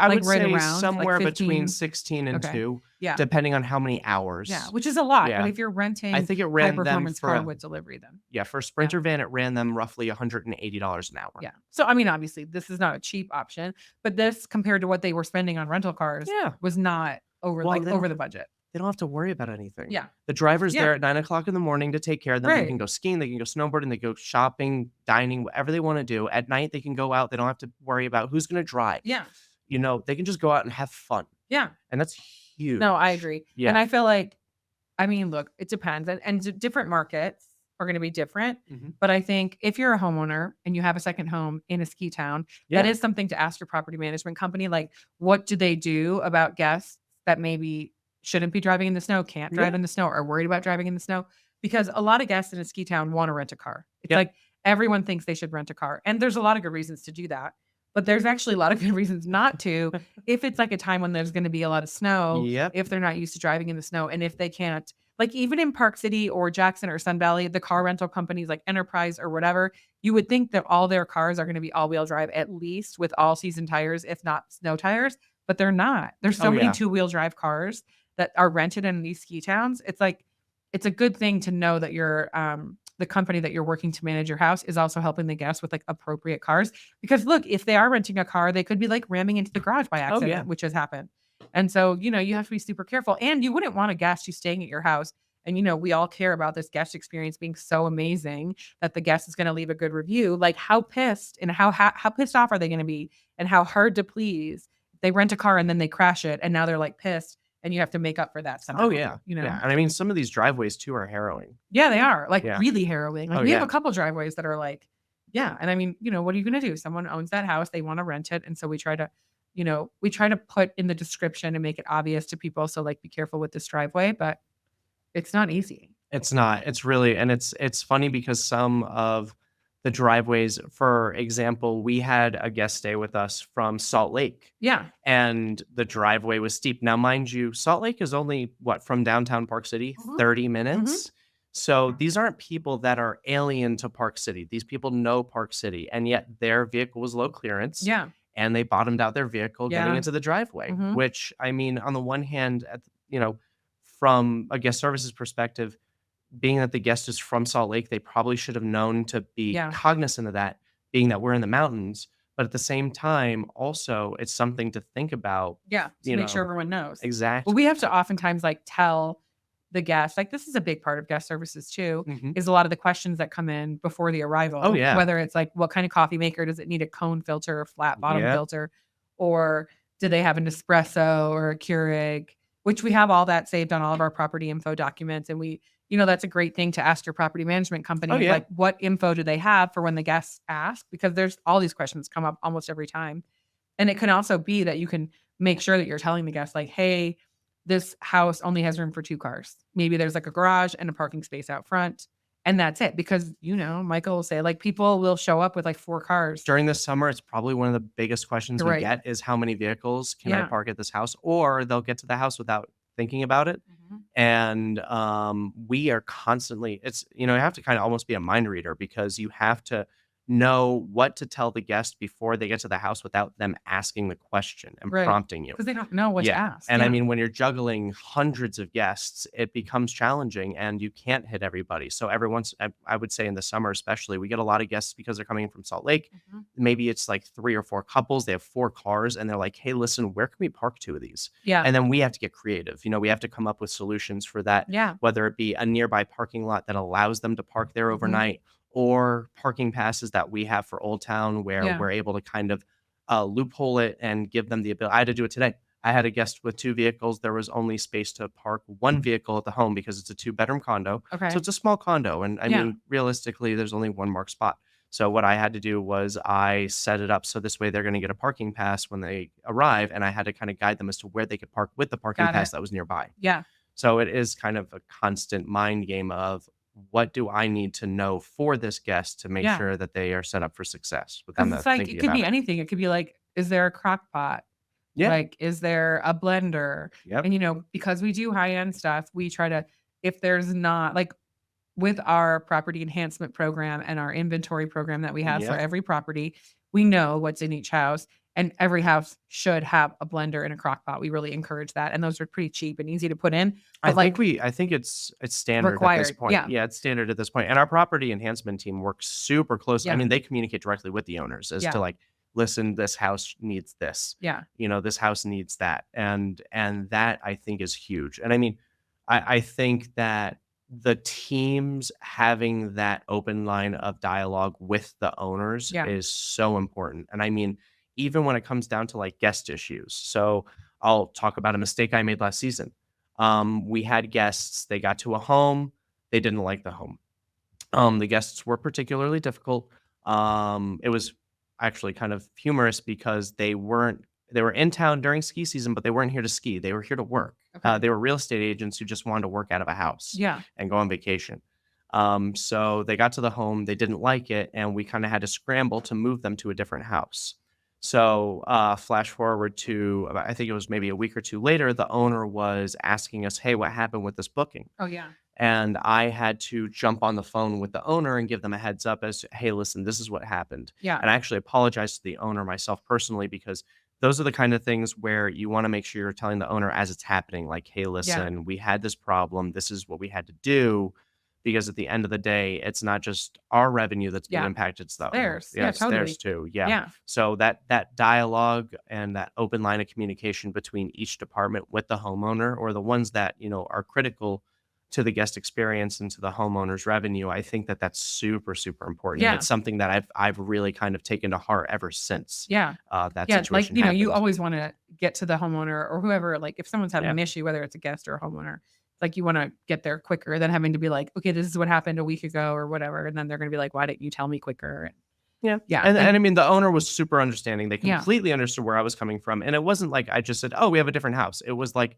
Like would right say around, like somewhere between 15? 16 and Okay. 2, Yeah. depending on how many hours. Yeah. Which is a lot. Yeah. But if you're renting I think it high ran them performance for car with delivery, then for Sprinter van, it ran them roughly $180 an hour. yeah. So I mean, obviously, this is not a cheap option, but this compared to what they were spending on rental cars Yeah. was not over Well, they over don't- the budget. They don't have to worry about anything. Yeah. The driver's Yeah. there at 9 o'clock in the morning to take care of them. They Right. can go skiing, they can go snowboarding, they go shopping, dining, whatever they want to do. At night, they can go out. They don't have to worry about who's going to drive. Yeah. They can just go out and have fun. Yeah. And that's huge. No, I agree. And Yeah. I feel like, I mean, look, it depends. And different markets are going to be different. Mhm. But I think if you're a homeowner and you have a second home in a ski town, Yeah. that is something to ask your property management company. Like, what do they do about guests that maybe shouldn't be driving in the snow, can't drive Yeah. in the snow, or worried about driving in the snow? Because a lot of guests in a ski town want to rent a car. It's Yep. like everyone thinks they should rent a car. And there's a lot of good reasons to do that. But there's actually a lot of good reasons not to if it's like a time when there's going to be a lot of snow, Yep. if they're not used to driving in the snow, and if they can't like even in Park City or Jackson or Sun Valley, the car rental companies like Enterprise or whatever, you would think that all their cars are going to be all-wheel drive at least with all season tires, if not snow tires, but they're not. There's Oh so many yeah. two-wheel drive cars that are rented in these ski towns. It's like it's a good thing to know that the company that you're working to manage your house is also helping the guests with like appropriate cars. Because look, if they are renting a car, they could be like ramming into the garage by Oh yeah. accident, which has happened. And so, you have to be super careful. And you wouldn't want a guest who's staying at your house. And we all care about this guest experience being so amazing that the guest is going to leave a good review. Like how pissed and how pissed off are they going to be, and how hard to please. They rent a car and then they crash it, and now they're like pissed, and you have to make up for that somehow. Oh yeah. Yeah. And I mean, some of these driveways too are harrowing. Yeah, they are like Yeah. really harrowing. Like Oh we have yeah. a couple driveways that are like, yeah. And I mean, what are you going to do? Someone owns that house, they want to rent it. And so we try to put in the description and make it obvious to people. So like, be careful with this driveway, but it's not easy. It's not. It's really, and it's funny because some of the driveways, for example, we had a guest stay with us from Salt Lake, Yeah. and the driveway was steep. Now, mind you, Salt Lake is only what from downtown Park City, Mhm. 30 minutes. So these aren't people that are alien to Park City. These people know Park City, and yet their vehicle was low clearance, Yeah. and they bottomed out their vehicle getting Yeah. into the driveway. Mhm. Which I mean, on the one hand, from a guest services perspective, being that the guest is from Salt Lake, they probably should have known to be Yeah. cognizant of that, being that we're in the mountains. But at the same time, also, it's something to think about. Yeah. To You make sure know, everyone knows. Well, exactly. we have to oftentimes like tell the guest, like this is a big part of guest services too, Mhm. is a lot of the questions that come in before the arrival. Oh, yeah. Whether it's like, what kind of coffee maker? Does it need a cone filter or flat bottom Yeah. filter? Or do they have an espresso or a Keurig? Which we have all that saved on all of our property info documents. And that's a great thing to ask your property management company. Oh, yeah. Like, what info do they have for when the guests ask? Because there's all these questions come up almost every time. And it can also be that you can make sure that you're telling the guests like, hey, this house only has room for 2 cars. Maybe there's like a garage and a parking space out front. And that's it. Because, Michael will say like people will show up with like 4 cars. During the summer, it's probably one of the biggest questions we Right. get is how many vehicles can I Yeah. park at this house? Or they'll get to the house without thinking about it. Mhm. And we are constantly, you have to kind of almost be a mind reader because you have to know what to tell the guest before they get to the house without them asking the question and Right. prompting you. Because they don't know what to ask. And I Yeah. mean, when you're juggling hundreds of guests, it becomes challenging and you can't hit everybody. So every once, I would say in the summer, especially, we get a lot of guests because they're coming in from Salt Lake. Mhm. Maybe it's like 3 or 4 couples. They have 4 cars and they're like, hey, listen, where can we park 2 of these? Yeah. And then we have to get creative. We have to come up with solutions for that, Yeah. whether it be a nearby parking lot that allows them to park there Mhm. overnight or parking passes that we have for Old Town where Yeah. we're able to kind of loophole it and give them the ability. I had to do it today. I had a guest with 2 vehicles. There was only space to park 1 vehicle at the home because it's a 2-bedroom condo. Okay. So it's a small condo. And I Yeah. mean, realistically, there's only 1 marked spot. So what I had to do was I set it up so this way they're going to get a parking pass when they arrive. And I had to kind of guide them as to where they could park with the parking Got pass it. that was nearby. Yeah. So it is kind of a constant mind game of what do I need to know for this guest to make Yeah. sure that they are set up for success with them Because it's like thinking it could about be it. anything. It could be like, is there a crock pot? Yeah. Like, is there a blender? Yep. And because we do high-end stuff, we try to, if there's not like with our property enhancement program and our inventory program that we have for Yep. every property, we know what's in each house. And every house should have a blender and a crock pot. We really encourage that. And those are pretty cheap and easy to put in. I But like think it's standard at this required. point. Yeah. Yeah, it's standard at this point. And our property enhancement team works super close. I Yeah. mean, they communicate directly with the owners as Yeah. to like, listen, this house needs this. Yeah. This house needs that. And that I think is huge. And I mean, I think that the teams having that open line of dialogue with the owners Yeah. is so important. And I mean, even when it comes down to like guest issues. So I'll talk about a mistake I made last season. We had guests, they got to a home, they didn't like the home. The guests were particularly difficult. It was actually kind of humorous because they were in town during ski season, but they weren't here to ski. They were here to work. Okay. They were real estate agents who just wanted to work out of a house Yeah. and go on vacation. So they got to the home, they didn't like it, and we kind of had to scramble to move them to a different house. So, flash forward to I think it was maybe a week or two later, the owner was asking us, "Hey, what happened with this booking?" Oh, yeah. And I had to jump on the phone with the owner and give them a heads up as to, "Hey, listen, this is what happened." Yeah. And I actually apologized to the owner myself personally because those are the kind of things where you want to make sure you're telling the owner as it's happening, like, "Hey, Yeah. listen, we had this problem. This is what we had to do." Because at the end of the day, it's not just our revenue that's being Yeah. impacted, it's It's the theirs. yeah, Yeah, it's theirs totally. too. Yeah. Yeah. So that dialogue and that open line of communication between each department with the homeowner or the ones that, are critical to the guest experience and to the homeowner's revenue, I think that that's super, super important. And Yeah. it's something that I've really kind of taken to heart ever since Yeah. that Yeah, like, situation you happened. always wanna get to the homeowner or whoever, like, if someone's having Yeah. an issue, whether it's a guest or a homeowner, like, you wanna get there quicker than having to be like, "Okay, this is what happened a week ago," or whatever, and then they're gonna be like, "Why didn't you tell me quicker?" Yeah. Yeah, And I and mean, the owner was super understanding. They yeah, completely understood where I was coming from. And it wasn't like I just said, "Oh, we have a different house." It was like,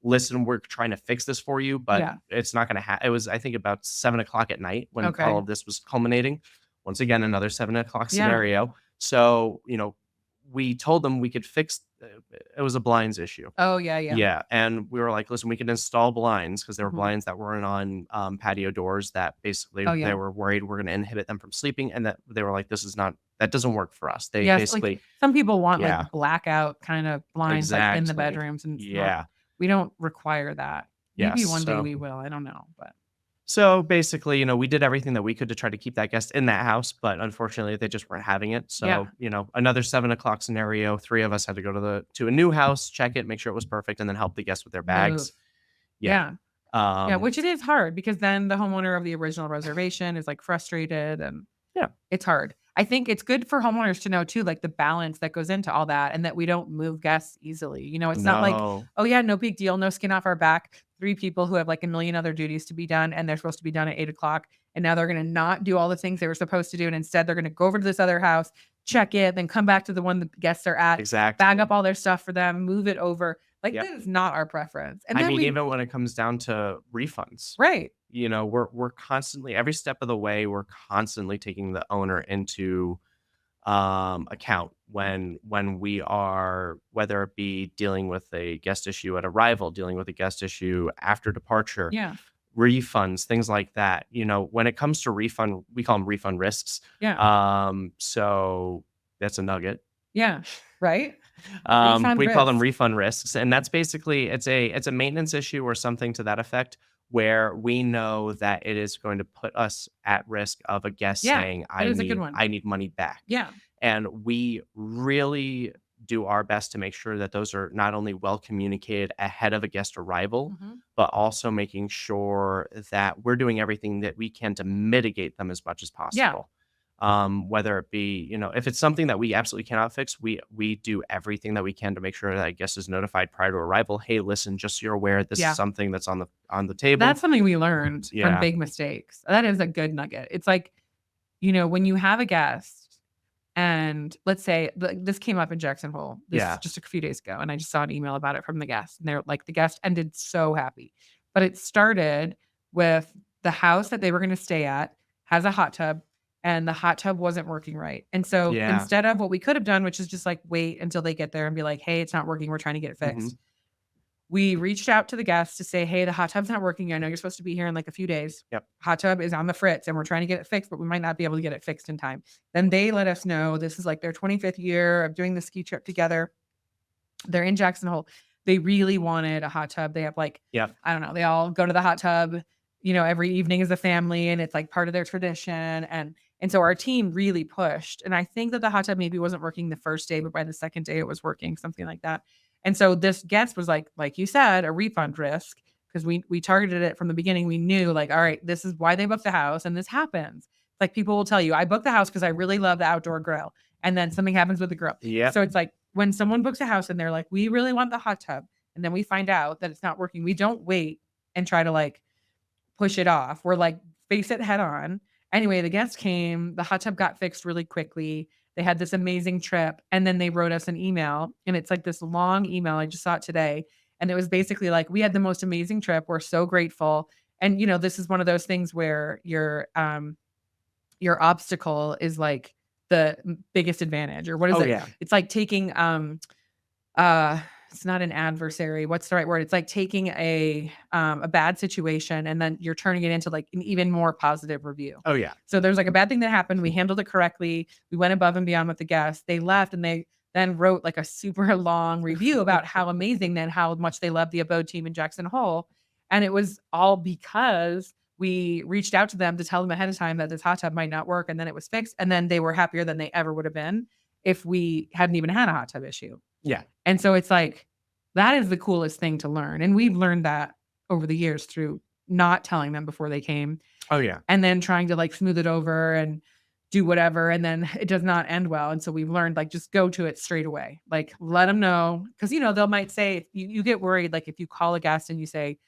"Listen, we're trying to fix this for you, but yeah, it's not gonna it was, I think, about 7 o'clock at night when all okay. of this was culminating. Once again, another 7 o'clock Yeah. scenario. So, we told them we could fix it was a blinds issue. Oh, yeah, yeah. Yeah, and we were like, "Listen, we can install blinds because there were Mhm. blinds that weren't on, patio doors that basically Oh, they yeah. were worried were gonna inhibit them from sleeping, and that they were like, "This is not that doesn't work for us." They Yes, like, basically some people want, yeah, like, blackout kind of blinds, like, in the exactly. bedrooms, and it's not Yeah, we don't require that. yes, Maybe one day we will, I don't know, but so basically, we did everything that we could to try to keep that guest in that house, but unfortunately, they just weren't having it. yeah, So, another 7 o'clock scenario, 3 of us had to go to a new house, check it, make sure it was perfect, and then help the guests with their move. bags. Yeah, Yeah. Yeah, um, which it is hard because then the homeowner of the original reservation is, like, frustrated, and yeah, it's hard. I think it's good for homeowners to know too, like, the balance that goes into all that and that we don't move guests easily. It's not like, no. "Oh, yeah, no big deal, no skin off our back." 3 people who have, like, a million other duties to be done, and they're supposed to be done at 8 o'clock, and now they're gonna not do all the things they were supposed to do, and instead they're gonna go over to this other house, check it, then come back to the one the guests are at, bag up Exactly. all their stuff for them, move it over. Like, Yep. that is not our preference. And I then mean, we even when it comes down to refunds, right. we're constantly every step of the way, we're constantly taking the owner into account when we are whether it be dealing with a guest issue at arrival, dealing with a guest issue after departure, Yeah. refunds, things like that. When it comes to refund, we call them refund risks. Yeah. So that's a nugget. Yeah. Right? Refund We call them risk. refund risks, and that's basically it's a maintenance issue or something to that effect, where we know that it is going to put us at risk of a guest Yeah. saying, That "I is a good need one. I need money back," Yeah. and we really do our best to make sure that those are not only well communicated ahead of a guest arrival, Mhm. but also making sure that we're doing everything that we can to mitigate them as much as Yeah. possible. Whether it be, if it's something that we absolutely cannot fix, we do everything that we can to make sure that a guest is notified prior to arrival. Hey, listen, just so you're aware, this is Yeah. something that's on the table. That's something we learned from Yeah. big mistakes. That is a good nugget. It's like, when you have a guest and let's say this came up in Jackson Hole this Yeah. just a few days ago, and I just saw an email about it from the guest, and they're like, the guest ended so happy. But it started with the house that they were gonna stay at has a hot tub, and the hot tub wasn't working right. And so Yeah. instead of what we could have done, which is just like wait until they get there and be like, "Hey, it's not working. We're trying to get it Mhm. fixed." We reached out to the guests to say, "Hey, the hot tub's not working. I know you're supposed to be here in like a few days. Yep. Hot tub is on the fritz and we're trying to get it fixed, but we might not be able to get it fixed in time." Then they let us know this is like their 25th year of doing the ski trip together. They're in Jackson Hole. They really wanted a hot tub. They have like, Yep. I don't know, they all go to the hot tub, every evening as a family, and it's like part of their tradition. And so our team really pushed. And I think that the hot tub maybe wasn't working the first day, but by the second day it was working, something like that. And so this guest was like you said, a refund risk because we targeted it from the beginning. We knew like, all right, this is why they booked the house, and this happens. Like people will tell you, I booked the house because I really love the outdoor grill, and then something happens with the grill. Yep. So it's like when someone books a house and they're like, we really want the hot tub, and then we find out that it's not working, we don't wait and try to like push it off. We're like, face it head on. Anyway, the guests came, the hot tub got fixed really quickly. They had this amazing trip. And then they wrote us an email. And it's like this long email. I just saw it today. And it was basically like, we had the most amazing trip. We're so grateful. And this is one of those things where your obstacle is like the biggest advantage, or what is Oh it? yeah. It's like taking it's not an adversary. What's the right word? It's like taking a bad situation and then you're turning it into like an even more positive review. Oh yeah. So there's like a bad thing that happened. We handled it correctly. We went above and beyond with the guests. They left and they then wrote like a super long review about how amazing then how much they loved the Abode team in Jackson Hole. And it was all because we reached out to them to tell them ahead of time that this hot tub might not work. And then it was fixed. And then they were happier than they ever would have been if we hadn't even had a hot tub issue. Yeah. And so it's like, that is the coolest thing to learn. And we've learned that over the years through not telling them before they came Oh yeah. and then trying to like smooth it over and do whatever. And then it does not end well. And so we've learned like, just go to it straight away. Like, let them know. Cause they might say, you get worried. Like if you call a guest and you say,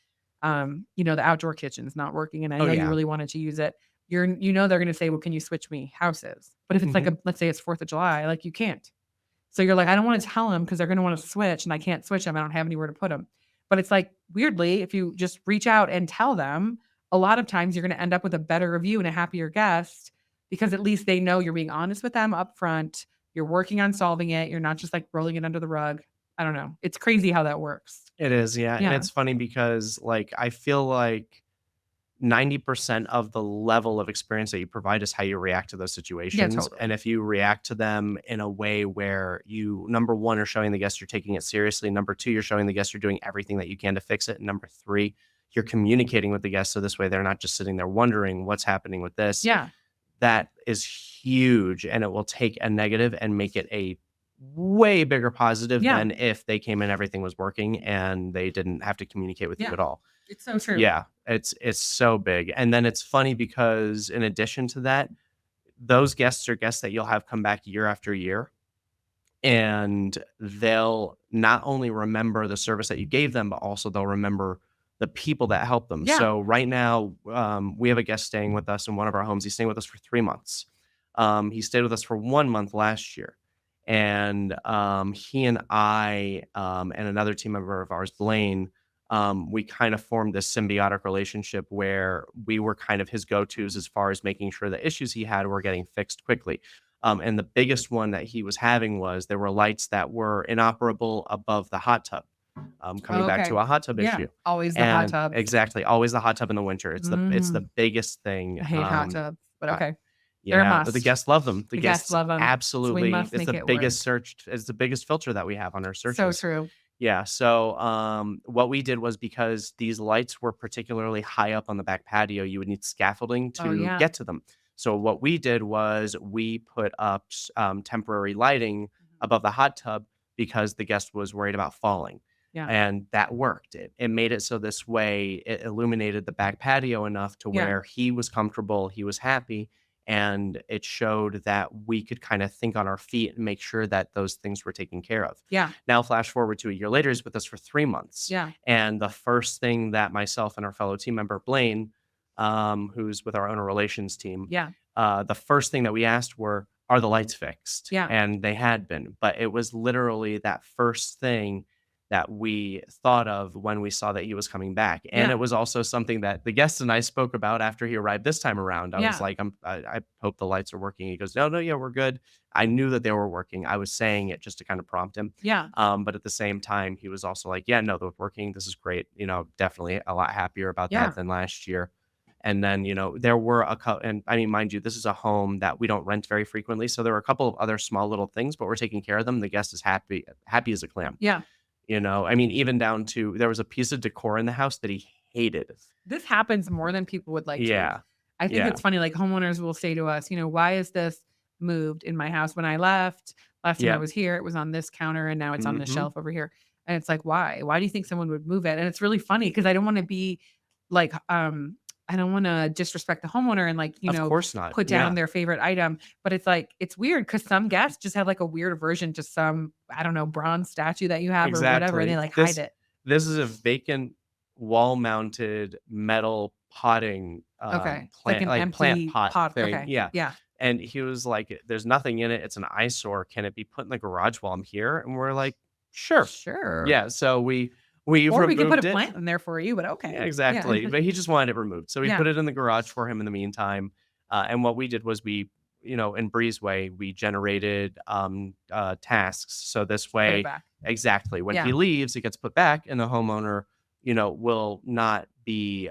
the outdoor kitchen is not working and I know you really wanted to use it. They're going to say, well, can you switch me houses? But if it's like let's say it's 4th of July, like you can't. So you're like, I don't want to tell them because they're going to want to switch and I can't switch them. I don't have anywhere to put them. But it's like, weirdly, if you just reach out and tell them, a lot of times you're going to end up with a better review and a happier guest because at least they know you're being honest with them up front. You're working on solving it. You're not just like rolling it under the rug. I don't know. It's crazy how that works. It is, yeah. And Yeah. it's funny because like I feel like 90% of the level of experience that you provide is how you react to those situations. totally. And if you react to them in a way where you, number one, are showing the guest you're taking it seriously. Number two, you're showing the guest you're doing everything that you can to fix it. And number three, you're communicating with the guest. So this way they're not just sitting there wondering what's happening with this. Yeah. That is huge. And it will take a negative and make it a way bigger positive than if they came in, everything was working and they didn't have to communicate with you at all. It's so true. Yeah, it's so big. And then it's funny because in addition to that, those guests are guests that you'll have come back year after year. And they'll not only remember the service that you gave them, but also they'll remember the people that helped them. Yeah. So right now, we have a guest staying with us in one of our homes. He's staying with us for 3 months. He stayed with us for 1 month last year. And he and I and another team member of ours, Blaine, we kind of formed this symbiotic relationship where we were kind of his go-tos as far as making sure the issues he had were getting fixed quickly. And the biggest one that he was having was there were lights that were inoperable above the hot tub. Coming back to a hot tub issue. Always the hot tub. Exactly. Always the hot tub in the winter. It's the biggest thing. I hate hot tubs, but okay. They're a must. But the guests love them. The guests love them. Absolutely. So it's the biggest search. It's the biggest filter that we have on our searches. So true. Yeah. So what we did was because these lights were particularly high up on the back patio, you would need scaffolding to get to them. So what we did was we put up temporary lighting above the hot tub because the guest was worried about falling. Yeah. And that worked. It made it so this way it illuminated the back patio enough to where he was comfortable, he was happy, and it showed that we could kind of think on our feet and make sure that those things were taken care of. Yeah. Now, flash forward to a year later, he's with us for 3 months. Yeah. And the first thing that myself and our fellow team member, Blaine, who's with our owner relations team, the first thing that we asked were, are the lights fixed? Yeah. And they had been, but it was literally that first thing that we thought of when we saw that he was coming back. And it was also something that the guest and I spoke about after he arrived this time around. I was like, I hope the lights are working. He goes, no, we're good. I knew that they were working. I was saying it just to kind of prompt him. Yeah. But at the same time, he was also like, yeah, no, they're working. This is great. Definitely a lot happier about that than last year. And then, there were a couple, and I mean, mind you, this is a home that we don't rent very frequently. So there were a couple of other small little things, but we're taking care of them. The guest is happy as a clam. Yeah. I mean, even down to there was a piece of decor in the house that he hated. This happens more than people would like to. I think it's funny, like homeowners will say to us, why is this moved in my house? When I last time I was here, it was on this counter and now it's on the shelf over here. And it's like, why? Why do you think someone would move it? And it's really funny because I don't want to be like, I don't want to disrespect the homeowner and like, Of course not. put down their favorite item. But it's like, it's weird because some guests just have like a weird aversion to some, I don't know, bronze statue that you have or whatever. And they like hide it. This is a vacant wall mounted metal potting Like plant, an empty plant pot thing. Okay. Yeah. Yeah. And he was like, there's nothing in it. It's an eyesore. Can it be put in the garage while I'm here? And we're like, sure. Yeah. So we or we could put removed a it. plant in there for you, but okay. Yeah, exactly. But he just wanted it removed. So we put it in the garage for him in the meantime. And what we did was we in Breezeway, we generated tasks. So this Put it way, back. exactly, when Yeah. he leaves, it gets put back, and the homeowner, will not be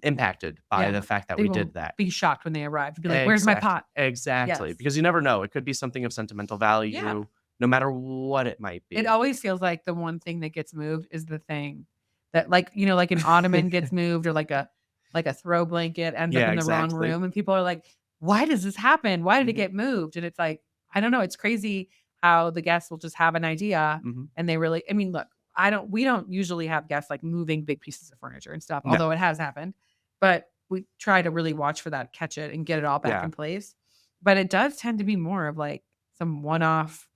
impacted by Yeah. the fact that They we won't did that. be shocked when they arrive. Be like, "Where's my pot?" Exactly. Yes. Because you never know. It could be something of sentimental Yeah. value, no matter what it might It be. always feels like the one thing that gets moved is the thing that, like, like an ottoman gets moved, or like a throw blanket ends up Yeah, in the wrong exactly. room, and people are like, "Why does this happen? Why did it Mhm, get moved?" And it's like, I don't know, it's crazy how the guests will just have an idea, mhm. and they really, I mean, look, we don't usually have guests, like, moving big pieces of furniture and stuff, No. although it has happened, but we try to really watch for that, catch it, and get it all back Yeah. in place. But it does tend to be more of, like, some one-off,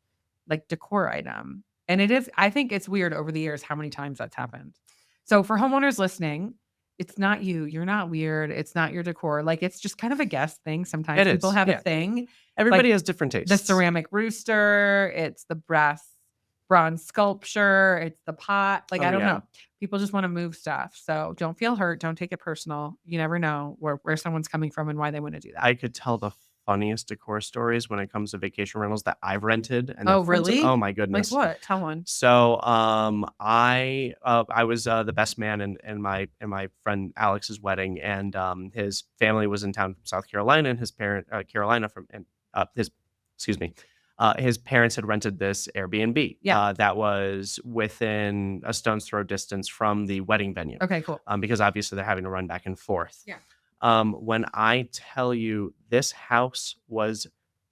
like, decor item. And it is, I think it's weird over the years how many times that's happened. So for homeowners listening, it's not you. You're not weird. It's not your decor. Like, it's just kind of a guest thing. Sometimes It people is. have a Yeah. thing, Everybody like has different the tastes. ceramic rooster, it's the bronze sculpture, it's the pot. Like, Oh, I don't yeah. know. People just want to move stuff. So don't feel hurt. Don't take it personal. You never know where someone's coming from and why they want to do that. I could tell the funniest decor stories when it comes to vacation rentals that I've rented, and they're Oh, friends of, really? oh my Like goodness. what? Tell one. So, I was the best man in my friend Alex's wedding, and his family was in town from South Carolina, and his parent Carolina from and his excuse me, his parents had rented this Airbnb Yeah. that was within a stone's throw distance from the wedding venue, Okay, cool. because obviously they're having to run back and forth. Yeah. When I tell you this house was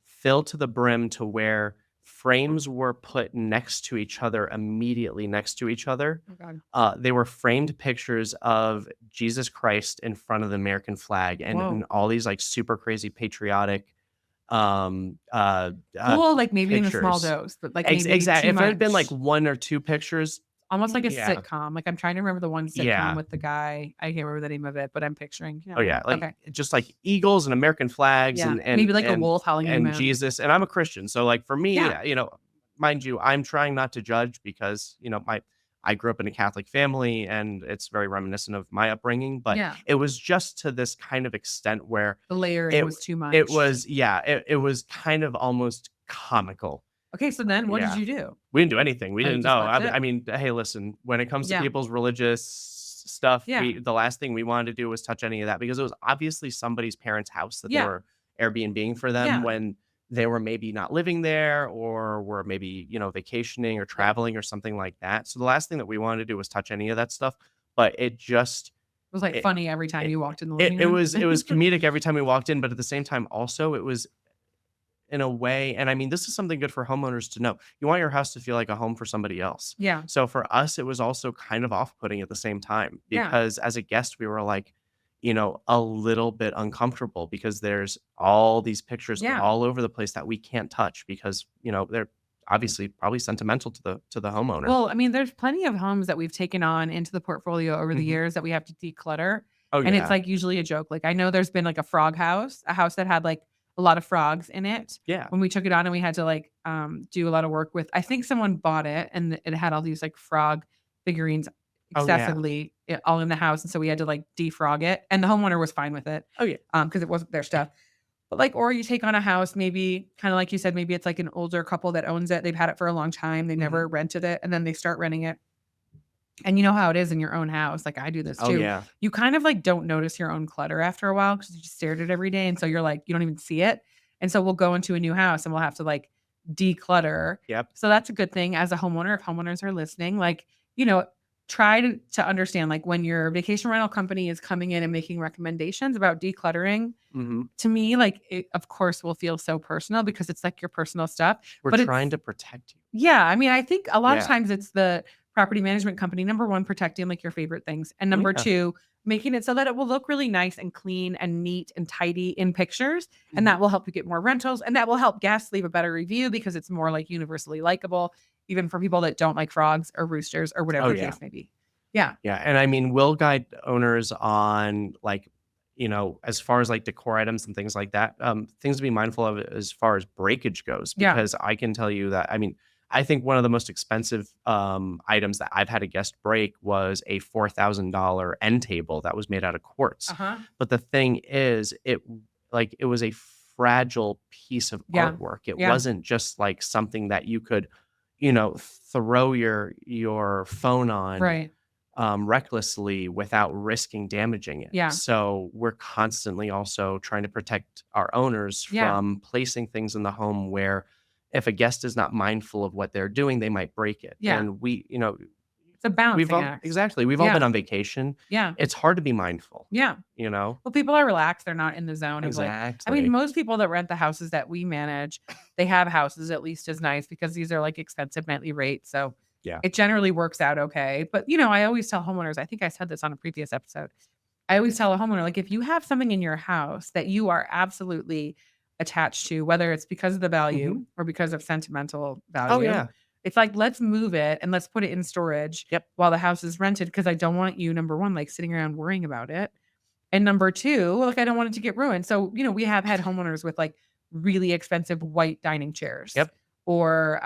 filled to the brim to where frames were put next to each other, immediately next to each other. Oh God. They were framed pictures of Jesus Christ in front of the American flag, and Whoa. all these like super crazy patriotic um uh Cool, like, maybe in a small pictures. dose, but, like, maybe Exactly. too If it had been like much. one or two pictures, Almost like a yeah. sitcom, like, I'm trying to remember the one sitcom Yeah. with the guy, I can't remember the name of it, but I'm picturing, Oh yeah, like okay. just like eagles and American flags Yeah, and maybe like a wolf howling in the and moon. Jesus. And I'm a Christian, so like for me, Yeah, mind you, I'm trying not to judge because I grew up in a Catholic family and it's very reminiscent of my upbringing. But yeah, it was just to this kind of extent where the layering it was too much. it was it was kind of almost comical. Okay, so then what did Yeah. you do? We didn't do anything. We Oh, you didn't just know. left it? I mean, hey, listen, when it comes to Yeah, people's religious stuff, yeah, the last thing we wanted to do was touch any of that because it was obviously somebody's parents' house that they yeah, were Airbnb for them yeah. when they were maybe not living there or were maybe, vacationing or traveling or something like that. So the last thing that we wanted to do was touch any of that stuff. But it just It was, like, it funny every time it you walked in the it, living it room? was it was comedic every time we walked in, but at the same time also it was in a way, and I mean, this is something good for homeowners to know. You want your house to feel like a home for somebody else. Yeah, So for us, it was also kind of off-putting at the same time yeah, because as a guest, we were like, a little bit uncomfortable because there's all these pictures yeah. all over the place that we can't touch because, they're obviously probably sentimental to the homeowner. Well, I mean, there's plenty of homes that we've taken on into the portfolio over the Mhm. years that we have to declutter, Oh and it's, yeah. like, usually a joke. Like, I know there's been, like, a frog house, a house that had, like, a lot of frogs in it Yeah. when we took it on, and we had to, like, do a lot of work with, I think someone bought it, and it had all these, like, frog figurines Oh yeah. excessively all in the house, and so we had to, like, defrog it, and the homeowner was fine with it, Oh yeah. because it wasn't their stuff. But, like, or you take on a house, maybe kinda like you said, maybe it's, like, an older couple that owns it, they've had it for a long time, they Mhm. never rented it, and then they start renting it. And you know how it is in your own house, like, I do this Oh too. yeah. You kind of, like, don't notice your own clutter after a while because you just stared at it every day, and so you're like, you don't even see it. And so we'll go into a new house, and we'll have to, like, declutter. Yep. So that's a good thing as a homeowner, if homeowners are listening, like, you know, try to understand, like, when your vacation rental company is coming in and making recommendations about decluttering, Mhm. to me, like, it, of course, will feel so personal because it's, like, your personal stuff, We're but it's trying to protect you. yeah, I mean, I think a lot of Yeah. times it's the property management company, number 1, protecting, like, your favorite things, and number Yeah. 2, making it so that it will look really nice and clean and neat and tidy in pictures, and Mhm. that will help you get more rentals, and that will help guests leave a better review because it's more, like, universally likable, even for people that don't like frogs or roosters or Oh whatever the yeah. case may be. Yeah. Yeah, and I mean, we'll guide owners on like, as far as like decor items and things like that, things to be mindful of as far as breakage goes, Yeah. because I can tell you that, I mean, I think one of the most expensive items that I've had a guest break was a $4,000 end table that was made out of quartz. Uh-huh. But the thing is, it was a fragile piece of Yeah. artwork. It Yeah. wasn't just like something that you could, throw your phone on Right. recklessly without risking damaging it. Yeah. So we're constantly also trying to protect our owners Yeah. from placing things in the home where if a guest is not mindful of what they're doing, they might break it. Yeah. And It's a balancing act. exactly. We've all been Yeah. on vacation. Yeah. It's hard to be mindful, Yeah. you know? Well, people are relaxed. They're not in the zone of like, I Exactly. mean, most people that rent the houses that we manage, they have houses at least as nice because these are like expensive nightly rates. So Yeah. it generally works out okay. But, I always tell homeowners, I think I said this on a previous episode. I always tell a homeowner, like, if you have something in your house that you are absolutely attached to, whether it's because of the value or because of sentimental value, Oh, yeah. it's like, let's move it and let's put it in storage Yep. while the house is rented because I don't want you, number one, like sitting around worrying about it. And number two, like, I don't want it to get ruined. So, we have had homeowners with like really expensive white dining chairs. Yep. Or,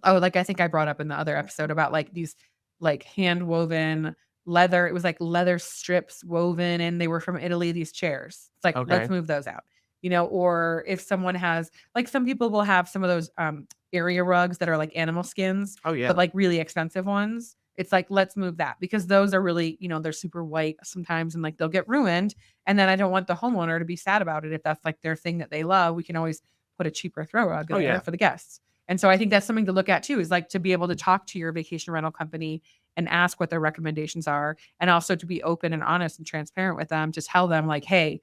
like I think I brought up in the other episode about like these like hand woven leather. It was like leather strips woven and they were from Italy, these chairs. It's like, Okay. let's move those out. Or if someone has like some people will have some of those area rugs that are like animal skins, Oh, yeah. but like really expensive ones. It's like, let's move that because those are really, they're super white sometimes and like they'll get ruined. And then I don't want the homeowner to be sad about it. If that's like their thing that they love, we can always put a cheaper throw rug Oh, there yeah. for the guests. And so I think that's something to look at too, is like to be able to talk to your vacation rental company and ask what their recommendations are. And also to be open and honest and transparent with them to tell them like, hey,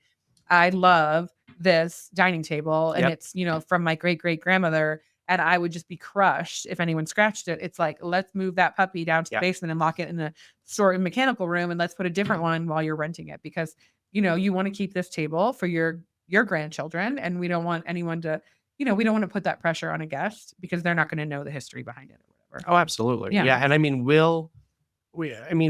I love this dining table and Yep. it's, from my great great grandmother. And I would just be crushed if anyone scratched it. It's like, let's move that puppy down to Yeah. the basement and lock it in the store and mechanical room. And let's put a different one while you're renting it because, you want to keep this table for your grandchildren. And we don't want anyone to, we don't want to put that pressure on a guest because they're not going to know the history behind it or whatever. Oh, absolutely. Yeah. Yeah. And I mean,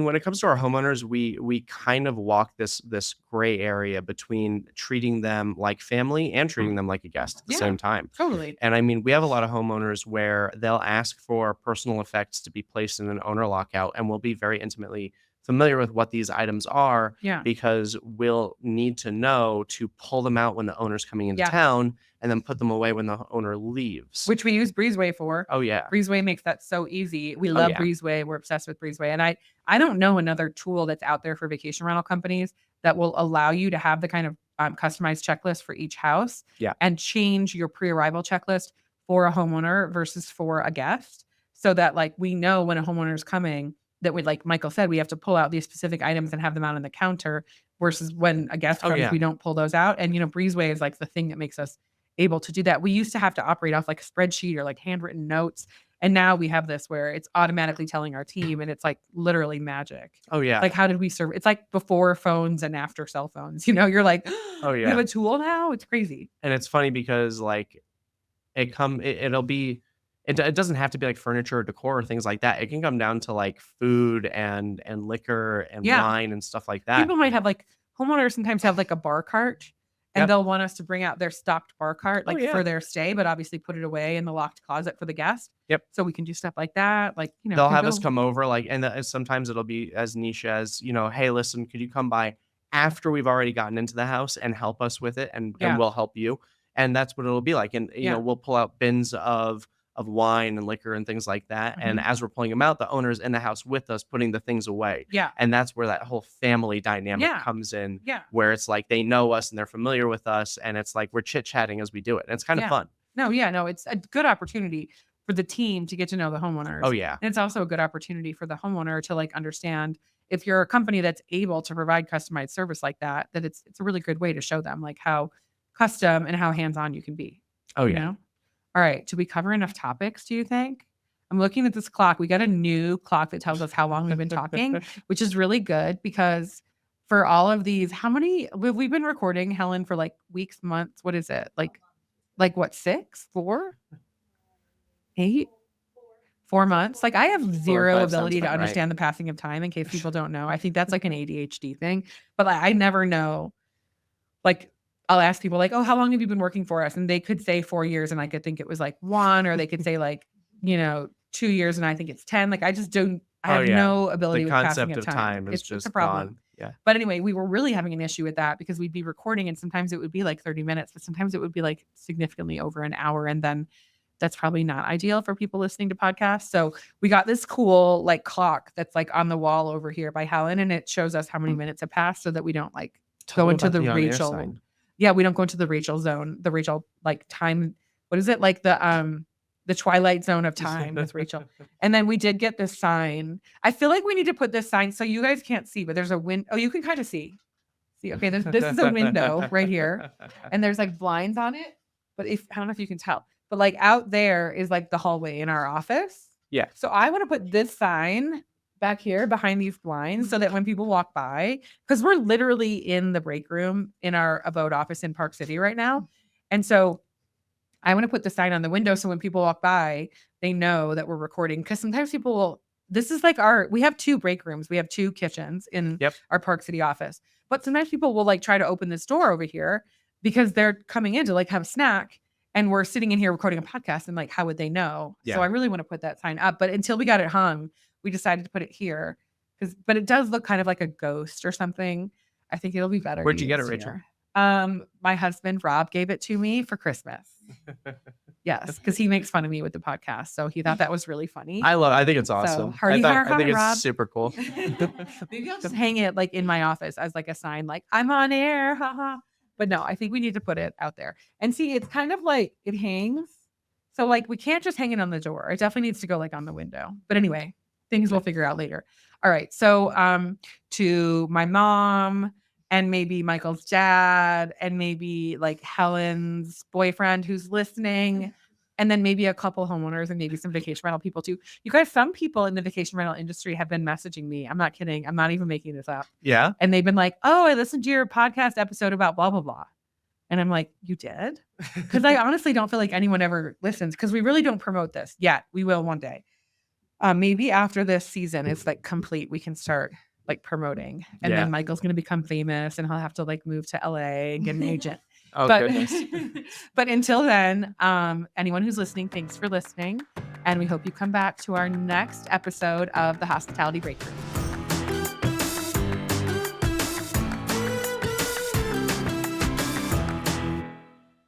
when it comes to our homeowners, we kind of walk this gray area between treating them like family and treating them like a guest at the Yeah. same time. Totally. And I mean, we have a lot of homeowners where they'll ask for personal effects to be placed in an owner lockout, and we'll be very intimately familiar with what these items are Yeah. because we'll need to know to pull them out when the owner's coming into Yeah. town and then put them away when the owner leaves. Which we use Breezeway for. Oh, yeah. Breezeway makes that so easy. We love yeah. Breezeway. We're obsessed with Breezeway. And I don't know another tool that's out there for vacation rental companies that will allow you to have the kind of customized checklist for each house Yeah. and change your pre-arrival checklist for a homeowner versus for a guest so that like we know when a homeowner is coming that we, like Michael said, we have to pull out these specific items and have them out on the counter versus when a guest Oh, comes, yeah. we don't pull those out. And, Breezeway is like the thing that makes us able to do that. We used to have to operate off like a spreadsheet or like handwritten notes. And now we have this where it's automatically telling our team and it's like literally magic. Oh, yeah. Like, how did we serve? It's like before phones and after cell phones, you're like, Oh, we yeah. have a tool now. It's crazy. And it's funny because like it'll be it doesn't have to be like furniture or decor or things like that. It can come down to like food and liquor and Yeah. wine and stuff like that. People might have like homeowners sometimes have like a bar cart and Yep. they'll want us to bring out their stocked bar cart Oh, like yeah. for their stay, but obviously put it away in the locked closet for the guest. Yep. So we can do stuff like that. Like, They'll can have us go- come over like and sometimes it'll be as niche as, hey, listen, could you come by after we've already gotten into the house and help us with it and Yeah. we'll help you. And that's what it'll be like. And Yeah. we'll pull out bins of wine and liquor and things like that. And Mm-hmm. as we're pulling them out, the owner's in the house with us putting the things away. Yeah. And that's where that whole family dynamic Yeah. comes in, Yeah. where it's like they know us and they're familiar with us. And it's like we're chit chatting as we do it. And it's kind of Yeah. fun. No, it's a good opportunity for the team to get to know the homeowners. Oh, yeah. And it's also a good opportunity for the homeowner to like understand if you're a company that's able to provide customized service like that, that it's a really good way to show them like how custom and how hands-on you can be. Oh, you yeah. know? All right. Did we cover enough topics, do you think? I'm looking at this clock. We got a new clock that tells us how long we've been talking, which is really good because for all of these, how many we've been recording, Helen, for like weeks, months? What is it? Like what, 6, 4, 8? 4 months. Like I have 4 or zero 5 sounds ability to about right. understand the passing of time in case people don't know. I think that's like an ADHD thing, but like, I never know. Like I'll ask people like, oh, how long have you been working for us? And they could say 4 years and I could think it was like 1, or they could say like, 2 years and I think it's 10. Like I just don't I have no ability The with passing concept of of time is It's a just problem. gone. Yeah. But anyway, we were really having an issue with that because we'd be recording and sometimes it would be like 30 minutes, but sometimes it would be like significantly over an hour. And then that's probably not ideal for people listening to podcasts. So we got this cool like clock that's like on the wall over here by Helen, and it shows us how many minutes have passed so that we don't like Tell go them into about the on-air Rachel. sign. Yeah, we don't go into the Rachel zone, the Rachel like time. What is it? Like the twilight zone of time with Rachel. And then we did get this sign. I feel like we need to put this sign so you guys can't see, but there's a window. Oh, you can kind of see. See, okay, this is a window right here. And there's like blinds on it. But I don't know if you can tell. But like out there is like the hallway in our office. Yeah. So I want to put this sign back here behind these blinds so that when people walk by, because we're literally in the break room in our abode office in Park City right now. And so I want to put the sign on the window so when people walk by, they know that we're recording. Because sometimes people will, this is like we have 2 break rooms. We have 2 kitchens in our Park City office. But sometimes people will like try to open this door over here because they're coming in to like have a snack. And we're sitting in here recording a podcast and like, how would they know? Yeah. So I really want to put that sign up. But until we got it hung, we decided to put it here. But it does look kind of like a ghost or something. I think it'll be better. Where'd you get it, Rachel? My husband, Rob, gave it to me for Christmas. Yes, because he makes fun of me with the podcast. So he thought that was really funny. I think it's awesome. Hardy har har, I think it's Rob. super cool. Maybe I'll just hang it like in my office as like a sign, like I'm on air, haha. But no, I think we need to put it out there. And see, it's kind of like it hangs. So like we can't just hang it on the door. It definitely needs to go like on the window. But anyway, things we'll figure out later. All right. So to my mom and maybe Michael's dad and maybe like Helen's boyfriend who's listening. And then maybe a couple homeowners and maybe some vacation rental people too. You guys, some people in the vacation rental industry have been messaging me. I'm not kidding. I'm not even making this up. Yeah. And they've been like, oh, I listened to your podcast episode about blah, blah, blah. And I'm like, you did? Because I honestly don't feel like anyone ever listens because we really don't promote this yet. We will one day. Maybe after this season is like complete, we can start like promoting. And then Michael's going to become famous and he'll have to like move to LA and get an agent. Oh, goodness. But until then, anyone who's listening, thanks for listening. And we hope you come back to our next episode of the Hospitality Break Room.